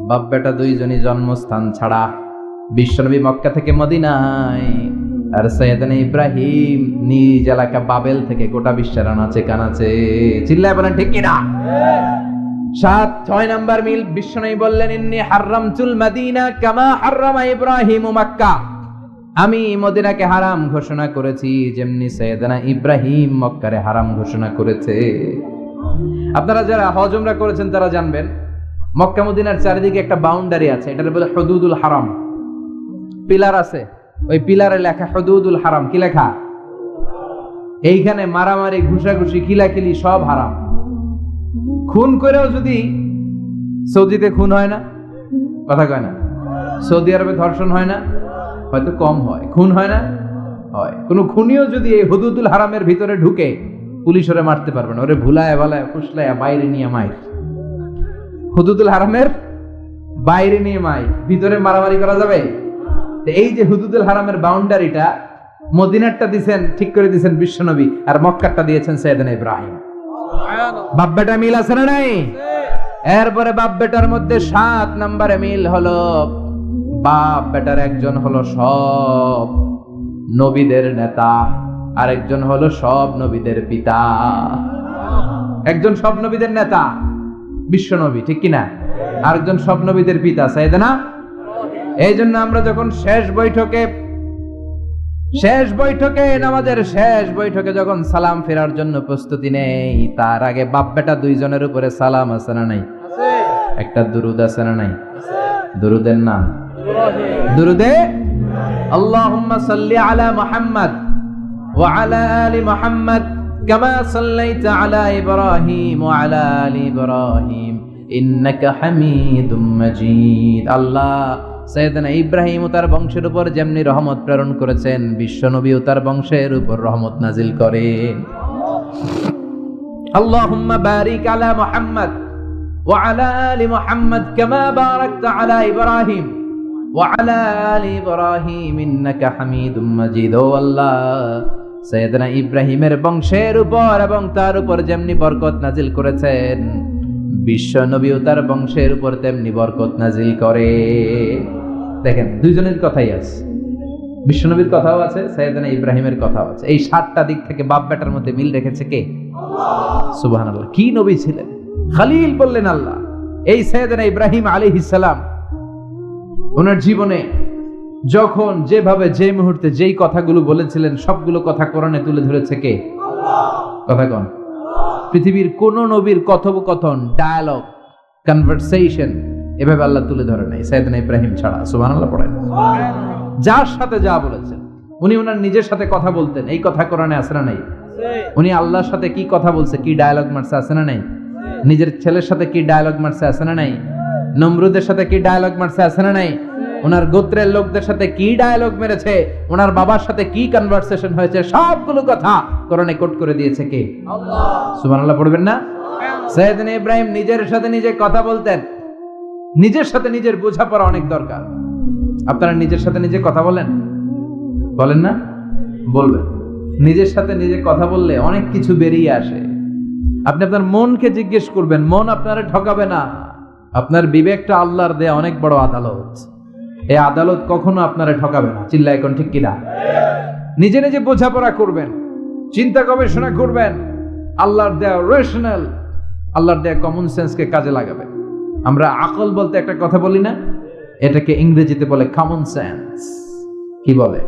বাপ বেটা দুইজনই জন্মস্থান ছাড়া। বিশ্বনবী মক্কা থেকে মদিনায়, আর সাইয়েদনা ইব্রাহিম নিজ এলাকা বাবেল থেকে গোটা বিশ্বের আনাচে কানাচে। চিল্লায় বলেন ঠিক কিনা? 6 নাম্বার মিল, বিশ্বনবী বললেন, ইন্নী হারামতুল মদিনা কামা হারামা ইব্রাহিম মক্কা। আমি মদিনাকে হারাম ঘোষণা করেছি যেমনি সাইয়েদনা ইব্রাহিম মক্কারে হারাম ঘোষণা করেছে। আপনারা যারা হজ উমরা করেছেন তারা জানবেন, মক্কা মদিনার চারিদিকে একটা বাউন্ডারি আছে, এটার বলে হুদুদুল হারাম। পিলার আছে, ওই পিলারে লেখা হুদুদুল হারাম। কি লেখা? এইখানে মারামারি, ঘুষাঘুষি, খিলাখিলি সব হারাম। খুন করেও যদি, সৌদিতে খুন হয় না, কথা কয় না? সৌদি আরবে ধর্ষণ হয় না, হয়তো কম হয়, খুন হয় না, হয়। কোন খুনিও যদি এই হুদুদুল হারামের ভিতরে ঢুকে, পুলিশ ওরে মারতে পারবে না, ওরে ভুলায় ভালায় ফুসলায় বাইরে নিয়ে মাই। হুদুদুল হারামের বাইরে নিয়ে মাই, ভিতরে মারামারি করা যাবে? এই যে হুদুদুল হারামের বাউন্ডারিটা, মদিনারটা দিয়েছেন, ঠিক করে দিয়েছেন বিশ্বনবী, আর মক্কারটা দিয়েছেন সাইয়েদনা ইব্রাহিম। বাপ বেটা মিল আছে না নাই? এরপরে বাপ বেটার মধ্যে 7 নম্বরে মিল হলো, বাপ বেটার একজন হলো সব নবীদের নেতা, আর একজন হলো সব নবীদের পিতা। একজন সব নবীদের নেতা বিশ্বনবী, ঠিক কিনা? আরেকজন সব নবীদের পিতা সাইয়েদনা। এই জন্য আমরা যখন শেষ বৈঠকে নামাজের শেষ বৈঠকে যখন সালাম ফেরার জন্য প্রস্তুতি নেই, তার আগে বাপ বেটা দুইজনের উপরে সালাম আছে না নাই? একটা দুরুদ আছে না নাই? দুরুদের নাম দুরুদে আল্লাহুম্মা সাল্লি আলা মুহাম্মদ ওয়া আলা আলি মুহাম্মদ কামা সাল্লাইতা আলা ইব্রাহিম ওয়া আলা আলি ইব্রাহিম ইন্নাকা হামিদুম মাজিদ। আল্লাহ সাইয়েদনা ইব্রাহিম ও তার বংশের উপর যেমনি রহমত প্রেরণ করেছেন, বিশ্ব নবী ও তার বংশের উপর রহমত নাজিল করেন। আল্লাহুম্মা বারিক আলা মুহাম্মদ ওয়া আলা আলি মুহাম্মদ কামা বারাকতা আলা ইব্রাহিম ওয়া আলা আলি ইব্রাহিম ইন্নাকা হামিদুম মাজিদ। ও আল্লাহ, সাইয়েদনা ইব্রাহিমের বংশের উপর এবং তার উপর যেমনি বরকত নাজিল করেছেন, বিশ্ব নবী ও তার বংশের উপর তেমনি বরকত নাজিল করে। দেখেন, দুইজনের কথাই আছে, বিশ্ব নবীর কথাও আছে, সাইয়েদনা ইব্রাহিমের কথাও আছে। এই 7টা দিক থেকে বাপ বেটার মধ্যে মিল রেখেছে কে? সুবহানাল্লাহ। কি নবী ছিলেন! খলিল বললেন আল্লাহ। এই সাইয়েদনা ইব্রাহিম আলাইহিস সালাম ওনার জীবনে যখন যেভাবে যে মুহূর্তে যেই কথাগুলো বলেছিলেন, সবগুলো কথা কোরআনে তুলে ধরেছে কে? কথা কোন? পৃথিবীর কোন নবীর কথোপকথন, ডায়ালগ, কনভারসেশন এভাবে আল্লাহ তুলে ধরে নাই সাইয়েদনা ইব্রাহিম ছাড়া। সুবহানাল্লাহ পড়েন। যার সাথে যা বলেছেন, উনি ওনার নিজের সাথে কথা বলতেন, এই কথা কোরআনে আছে না নাই? উনি আল্লাহর সাথে কি কথা বলছে, কি ডায়ালগ মারছে, আছে না নাই? নিজের ছেলের সাথে কি ডায়ালগ মারছে, আছে না নাই? নমরুদের সাথে কি ডায়ালগ মারছে, আছে না নাই? ওনার গোত্রের লোকদের সাথে কি ডায়ালগ মেরেছে, ওনার বাবার সাথে কি কনভারসেশন হয়েছে, সবগুলো কথা কোরআনে কোট করে দিয়েছে কে? আল্লাহ। সুবহানাল্লাহ পড়বেন না? সাইয়েদনা ইব্রাহিম নিজের সাথে নিজে কথা বলতেন। নিজের সাথে নিজের বোঝাপড়া অনেক দরকার। আপনারা নিজের সাথে নিজে কথা বলেন? বলেন না? বলবেন। নিজের সাথে নিজে কথা বললে অনেক কিছু বেরিয়ে আসে। আপনি আপনার মনকে জিজ্ঞেস করবেন, মন আপনারে ঠকাবে না। আপনার বিবেকটা আল্লাহর দেয়া অনেক বড় আদালত। এই আদালত কখনো আপনারে ঠকাবে না। চিল্লায় কোন ঠিক কিনা? নিজে নিজে বোঝাপড়া করবেন, চিন্তা গবেষণা করবেন, আল্লাহর দেয়া রেশনাল, আল্লাহর দেয়া কমন সেন্সকে কাজে লাগাবেন। আমরা আকল বলতে একটা কথা বলি না, এটাকে ইংরেজিতে বলে কমন সেন্স। কি বলে?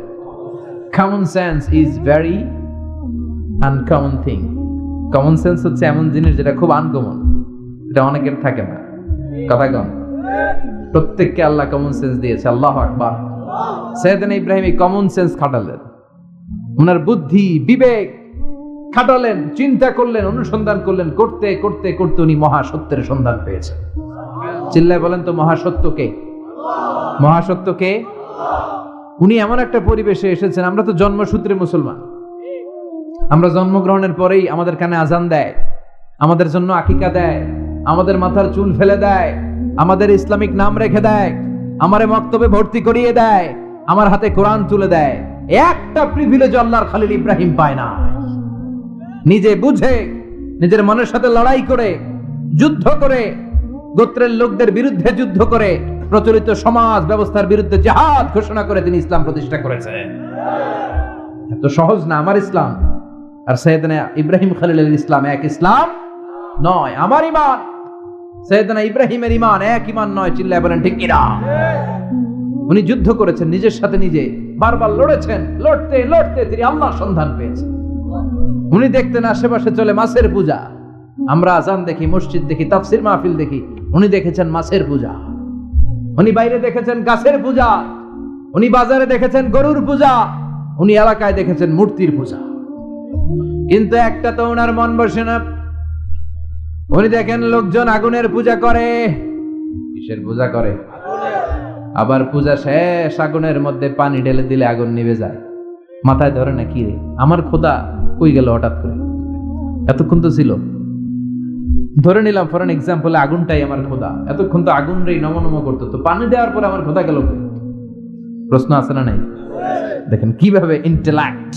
Common sense is very uncommon thing. Common sense হচ্ছে এমন জিনিস যেটা খুব আনকমন, এটা অনেকের থাকে না। কথা কম। প্রত্যেককে আল্লাহ কমন সেন্স দিয়েছে। আল্লাহু আকবার। সাইয়েদনা ইব্রাহিম এই কমন সেন্স খাটালেন, ওনার বুদ্ধি বিবেক খাটালেন, চিন্তা করলেন, অনুসন্ধান করলেন, করতে করতে করতে উনি মহাসত্যের সন্ধান পেয়েছেন। চিল্লায় বলেন তো, মহাসত্যকে? মহাসত্যকে? উনি এমন একটা পরিবেশে এসেছেন, আমরা তো জন্মসূত্রে মুসলমান। আমরা জন্মগ্রহণের পরেই আমাদের কানে আজান দেয়, আমাদের জন্য আকিকা দেয়, আমাদের মাথার চুল ফেলে দেয়, আমাদের ইসলামিক নাম রেখে দেয়, আমারে মক্তবে ভর্তি করিয়ে দেয়, আমার হাতে কোরআন তুলে দেয়। একটা প্রিভিলেজ আল্লাহর খলিল ইব্রাহিম পায় না। নিজে বুঝে, নিজের মনের সাথে লড়াই করে, যুদ্ধ করে, গোত্রের লোকদের বিরুদ্ধে যুদ্ধ করে, প্রচলিত সমাজ ব্যবস্থার বিরুদ্ধে জিহাদ ঘোষণা করে তিনি ইসলাম প্রতিষ্ঠা করেছেন। এত সহজ না আমার ইসলাম আর সাইয়েদনা ইব্রাহিম খলিলের ইসলাম এক ইসলাম নয়। আমার ঈমান, সাইয়েদনা ইব্রাহিমের ঈমান এক ঈমান নয়। চিল্লায় বলেন ঠিক কিনা? উনি যুদ্ধ করেছেন, নিজের সাথে নিজে বারবার লড়েছেন। লড়তে লড়তে তিনি আল্লাহর সন্ধান পেয়েছেন। উনি দেখতেন আশেপাশে চলে মাছের পূজা। আমরা আজান দেখি, মসজিদ দেখি, তাফসির মাহফিল দেখি। উনি দেখেছেন মাছের পূজা। উনি বাইরে দেখেছেন গাছের পূজা। উনি বাজারে দেখেছেন গরুর পূজা। উনি এলাকায় দেখেছেন মূর্তির পূজা। কিন্তু একটা তো ওনার মন বসে না। উনি দেখেন লোকজন আগুনের পূজা করে। কিসের পূজা করে? আবার পূজা শেষ, আগুনের মধ্যে পানি ঢেলে দিলে আগুন নিভে যায়। মাথায় ধরে না, কি রে আমার খোদা কই গেল হঠাৎ করে? এতক্ষণ তো ছিল। ধরে নিলাম ফর এন এক্সাম্পল, আগুনটাই আমার খোদা। এতক্ষণ তো আগুন রে নম নম করতো, তো পানি দেওয়ার পরে আমার খোদা গেল কই? প্রশ্ন আছে না নাই? দেখেন কিভাবে ইন্টেলেক্ট,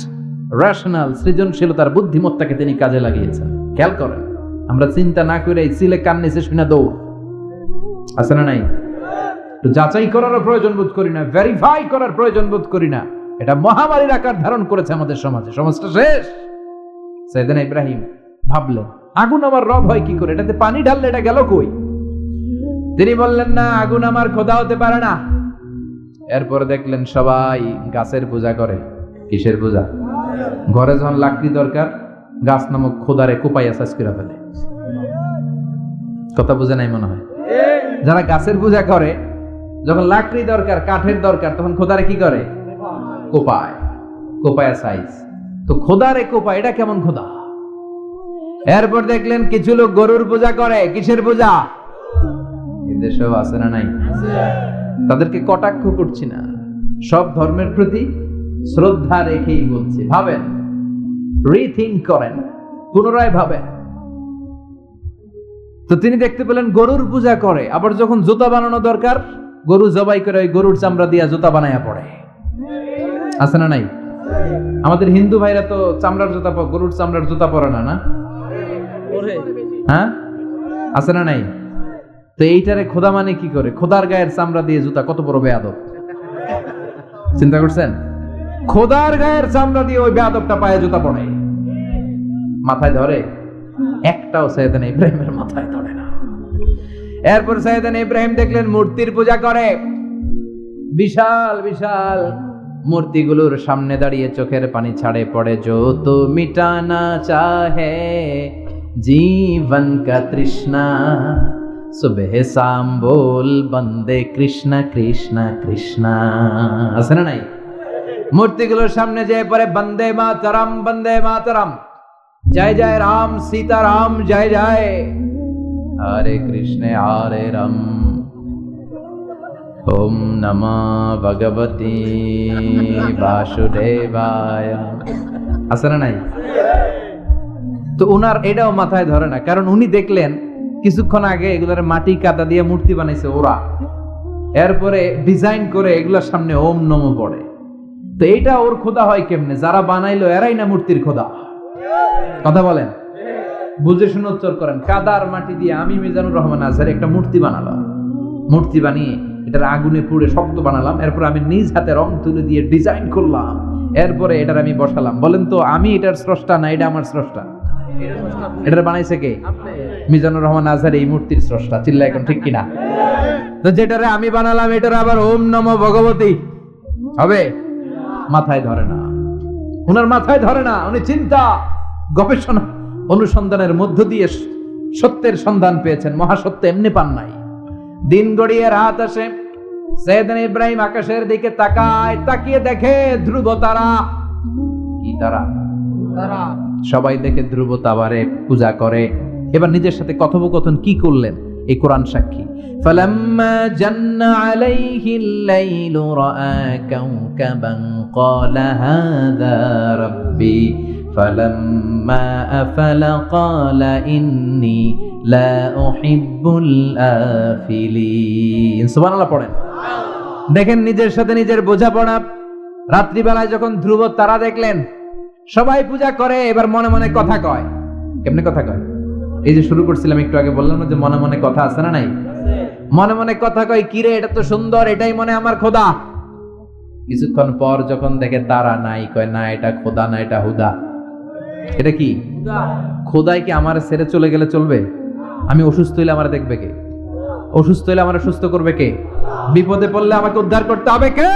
রেশনাল, সৃজনশীলতার বুদ্ধিমত্তাকে তিনি কাজে লাগিয়েছেন। খেয়াল করেন, আমরা চিন্তা না করে সিলে কান নিচে শুনে দৌড়। আছে না নাই? তো যাচাই করারও প্রয়োজন বোধ করি না, ভেরিফাই করার প্রয়োজন বোধ করি না। এটা মহামারীর আকার ধারণ করেছে আমাদের সমাজে। সমাজটা শেষ। সাইয়েদনা ইব্রাহিম ভাবলেন, আগুন আমার রব হয় কি করে? এটাতে পানি ঢাললে এটা গেল কই? তিনি বললেন, না, আগুন আমার খোদা হতে পারে না। এরপর দেখলেন সবাই গাছের পূজা করে। কিসের পূজা? ঘরে যখন লাকড়ি দরকার, গাছ নামক খোদারে কোপাইয়া সাজ করে ফেলে। কথা বুঝে নাই মনে হয়? যারা গাছের পূজা করে, যখন লাকড়ি দরকার, কাঠের দরকার, তখন খোদারে কি করে? কোপায়। কোপায়া সাইজ। তো খোদারে কোপায়, এটা কেমন খোদা? এরপর দেখলেন কিছু লোক গরুর পূজা করে। কিসের পূজা? এদেশেও আছে না নাই? তাদেরকে কটাক্ষ করছি না, সব ধর্মের প্রতি শ্রদ্ধা রেখেই বলছি। ভাবেন, রিথিঙ্ক করেন, পুনরায় ভাবেন। তো তিনি দেখতে পেলেন গরুর পূজা করে, আবার যখন জুতা বানানো দরকার গরু জবাই করে ওই গরুর চামড়া দিয়া জুতা বানায়া পড়ে। আছে না নাই? আমাদের হিন্দু ভাইরা তো চামড়ার জুতা, গরুর চামড়ার জুতা পরে না, না? হ্যাঁ, আছে না নাই? তো এইটারে খোদা মানে কি করে? খোদার গায়ের চামড়া দিয়ে জুতা, কত বড় বেয়াদব! চিন্তা করছেন? খোদার গায়ের চামড়া দিয়ে ওই বেয়াদবটা পায়ে জুতা পড়ে, মাথায় ধরে? একটাও সাইয়েদানা ইব্রাহিমের মাথায় ধরে না। এরপর সাইয়েদানা ইব্রাহিম দেখলেন মূর্তির পূজা করে, বিশাল বিশাল মূর্তিগুলোর সামনে দাঁড়িয়ে চোখের পানি ছাড়ে পড়ে। जो तो मिटाना चाहे जीवन का तृष्णा सुबह शाम बोल बंदे कृष्ण कृष्ण कृष्ण। আছে না নাই? মূর্তিগুলোর সামনে যেয়ে পড়ে বন্দে মাতরম, বন্দে মাতরম, জয় জয় রাম সীতা রাম, জয় জয় হরে কৃষ্ণ হরে রাম, ওম নমঃ ভগবতে বাসুদেবায়। আছে না নাই? তো উনার এটাও মাথায় ধরে না, কারণ উনি দেখলেন কিছুক্ষণ আগে এগুলার মাটি কাদা দিয়ে মূর্তি বানাইছে ওরা, এরপরে ডিজাইন করে এগুলার সামনে ওম নমঃ পড়ে। তো এটা ওর খোদা হয় কেমনে? যারা বানাইলো এরাই না মূর্তির খোদা? কথা বলেন, বুঝে শুনে উত্তর করেন। কাদার মাটি দিয়ে আমি মিজানুর রহমান আজহারি একটা মূর্তি বানালাম, মূর্তি বানিয়ে এটার আগুনে পুড়ে শক্ত বানালাম, এরপর আমি নিজ হাতে রং তুলে দিয়ে ডিজাইন করলাম, এরপরে এটার আমি বসালাম। বলেন তো আমি এটার স্রষ্টা না এটা আমার স্রষ্টা? এটার বানাইছে কে? মিজানুর রহমান আজহারি এই মূর্তির স্রষ্টা। চিল্লা এখন ঠিক কিনা? তো যেটারে আমি বানালাম এটার আবার ওম নমঃ ভগবতী হবে? মাথায় ধরে না, উনার মাথায় ধরে না। উনি চিন্তা গবেষণা অনুসন্ধানের মধ্য দিয়ে সত্যের সন্ধান পেয়েছেন, মহাসত্য এমনি পান নাই। দিন গড়িয়ে রাত আসে, সাইয়েদনা ইব্রাহিম আকাশের দিকে তাকায়, তাকিয়ে দেখে ধ্রুব তারা। কি তারা? তারা। সবাই দেখে ধ্রুব তারারে পূজা করে। এবার নিজের সাথে কথোপকথন কি করলেন এই কোরআন সাক্ষী। ফালাম্মা জান্না আলাইহিল লাইলু রাআ কাওকাবান ক্বালা হাযা রাব্বি ফালাম্মা আফালা ক্বালা ইন্নী লা উহিব্বুল আফিলিন। সুবহানাল্লাহ পড়েন। দেখেন নিজের সাথে নিজের বোঝাপড়া। রাত্রিবেলায় যখন ধ্রুব তারা দেখলেন সবাই পূজা করে, এবার মনে মনে কথা কয়। কেমনে কথা কয়? এই যে শুরু করছিলাম একটু আগে, বললাম না যে মনে মনে কথা আছে না নাই? মনে মনে কথা কয়, কিরে এটা তো সুন্দর, এটাই মনে আমার খোদা। কিছুক্ষণ পর যখন দেখে তারা নাই, কয় না এটা খোদা না, এটা হুদা। এটা কি? খোদাই কি আমার ছেড়ে চলে গেলে চলবে? আমি অসুস্থ হইলে আমার দেখবে কে? অসুস্থ হইলে আমার সুস্থ করবে কে? বিপদে পড়লে আমাকে উদ্ধার করতে হবে কে?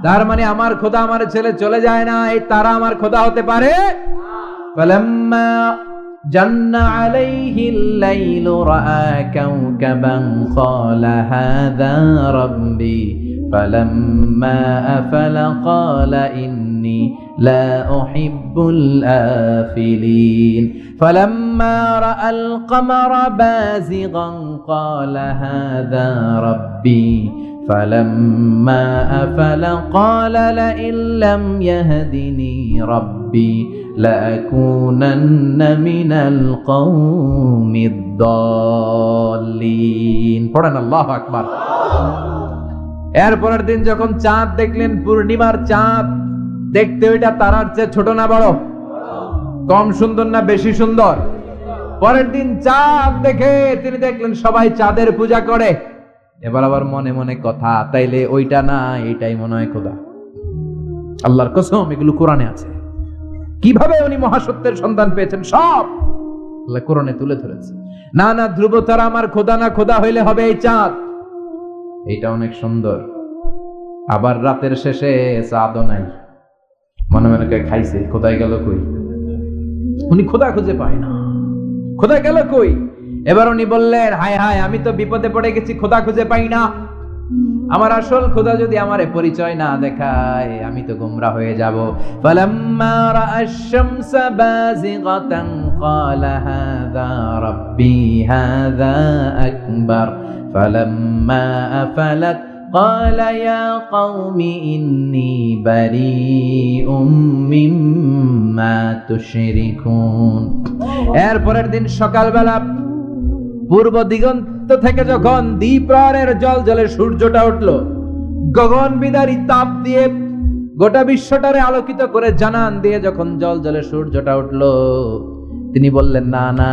তার মানে আমার খোদা আমার ছেলে চলে যায় না, এই তারা আমার খোদা হতে পারে? ফালাম্মা জান্না আলাইহিল লাইলু রাআ কাওকাবান ক্বালা হাযা রাব্বি ফালাম্মা আফালা ক্বালা ইন্নী লা উহিব্বুল আফিলিন ফালাম্মা রাআল কমারা বাযিগান ক্বালা হাযা রাব্বি فلما أفل قال لئن لم يهدني ربي لأكونن من القوم الضالين। পড়েন আল্লাহু আকবার। এরপরের দিন যখন চাঁদ দেখলেন, পূর্ণিমার চাঁদ, দেখতে ওইটা তারার চেয়ে ছোট না বড়? কম সুন্দর না বেশি সুন্দর? পরের দিন চাঁদ দেখে তিনি দেখলেন সবাই চাঁদের পূজা করে। এবার আবার মনে মনে কথা, তাইলে ওইটা না এইটাই মনে হয় খোদা। আল্লাহর কসম এগুলো কোরআনে আছে। কিভাবে উনি মহাসত্যের সন্ধান পেয়েছেন সব আল্লাহ কোরআনে তুলে ধরেছে। না না, ধ্রুব তারা আমার খোদা না, খোদা হইলে হবে এই চাঁদ। এইটা অনেক সুন্দর। আবার রাতের শেষে চাঁদও নাই, মনে মনে খাইছে খোদাই গেল কই? উনি খোদা খুঁজে পায় না, খোদা গেল কই? এবার উনি বললেন, হায় হায়, আমি তো বিপদে পড়ে গেছি, খোদা খুঁজে পাই না। আমার আসল খোদা যদি আমারে পরিচয় না দেখায় আমি তো গোমরা হয়ে যাব। ফালাম্মা রাআশ শামসা বাযিগাতান ক্বালা হাযা রাব্বি হাযা আকবার ফালাম্মা আফালাত قال يا قوم إني بريء مما تشركون এরপরের দিন সকালবেলা পূর্ব দিগন্ত থেকে যখন দ্বিপ্রহরের জলজলে সূর্যটা উঠলো, গগন বিদারী তাপ দিয়ে গোটা বিশ্বটারে আলোকিত করে জানান দিয়ে যখন জলজলে সূর্যটা উঠলো, তিনি বললেন, না না,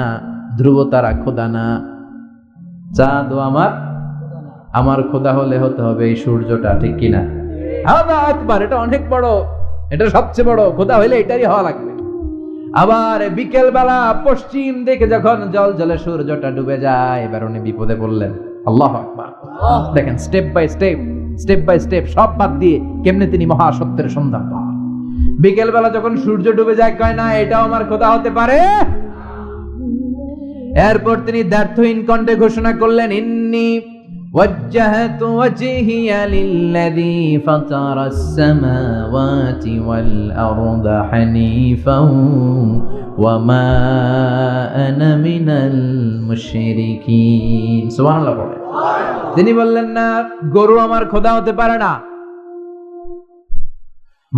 ধ্রুব তারা খোদা না, চাঁদ আমার খোদা হলে হতে হবে এই সূর্যটা, ঠিক কিনা? আল্লাহু আকবার, এটা অনেক বড়, এটা সবচেয়ে বড়, খোদা হইলে এটারই হওয়া লাগবে। আবার বিকেল বেলা পশ্চিম দিকে যখন জলজলে সূর্যটা ডুবে যায়, এবার উনি বিপদে পড়লেন। আল্লাহু আকবার, দেখেন স্টেপ বাই স্টেপ সব বাদ দিয়ে কেমনে তিনি মহাসত্যের সন্ধান পান। বিকেল বেলা যখন সূর্য ডুবে যায়, কয় না এটাও আমার খোদা হতে পারে। এরপর তিনি দ্ব্যর্থহীন কণ্ঠে ঘোষণা করলেন, ইন্নী وجهت وجهي للذي فطر السماوات والأرض حنيفا وما أنا من المشركين সুবহানাল্লাহ বলেন। তিনি বললেন, না, গরু আমার খোদা হতে পারে না,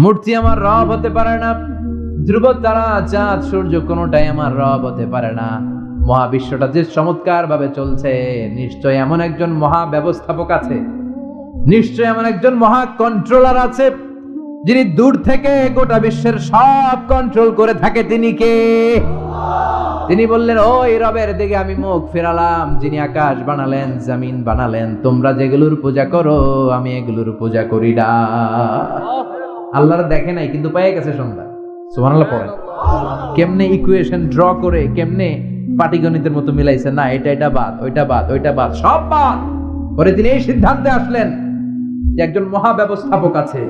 মূর্তি আমার রব হতে পারে না, ধ্রুব তারা, চাঁদ, সূর্য কোনোটাই আমার রব হতে পারে না। মহাবিশ্বটা যে চমৎকার ভাবে চলছে, নিশ্চয় এমন একজন মহা ব্যবস্থাপক আছে, নিশ্চয় এমন একজন মহা কন্ট্রোলার আছে, যিনি দূর থেকে গোটা বিশ্বের সব কন্ট্রোল করে থাকে। তিনি কে? তিনি বললেন, ওই রবের দিকে আমি মুখ ফেরালাম, যিনি আকাশ বানালেন, জমিন বানালেন। তোমরা যেগুলোর পূজা করো, আমি এগুলোর পূজা করি না। আল্লাহর দেখে নাই, কিন্তু পেয়ে গেছে সন্তান। সুবহানাল্লাহ পড়েন। কেমনে ইকুয়েশন ড্র করে, কেমনে পাটিগণিতের মতো মিলাইছে, না এটা বাদ, ওইটা বাদ, সব বাদ পরে তিনি এই সিদ্ধান্তে আসলেন যে একজন মহা ব্যবস্থাপক আছে,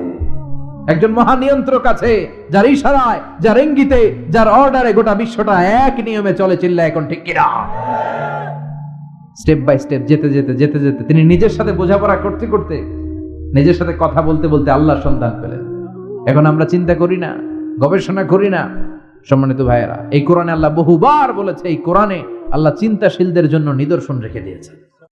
একজন মহা নিয়ন্ত্রক আছে, যার ইশারায়, যার ইঙ্গিতে, যার অর্ডারে গোটা বিশ্বটা এক নিয়মে চলে। চিল্লা এখন ঠিক কিনা? স্টেপ বাই স্টেপ যেতে যেতে তিনি নিজের সাথে বোঝাপড়া করতে করতে, নিজের সাথে কথা বলতে বলতে আল্লাহর সন্ধান পেলেন। এখন আমরা চিন্তা করি না, গবেষণা করি না। সম্মানিত ভাইয়েরা, এই কোরআনে আল্লাহ বহুবার বলেছে, এই কোরআনে আল্লাহ চিন্তাশীলদের জন্য নিদর্শন রেখে দিয়েছে।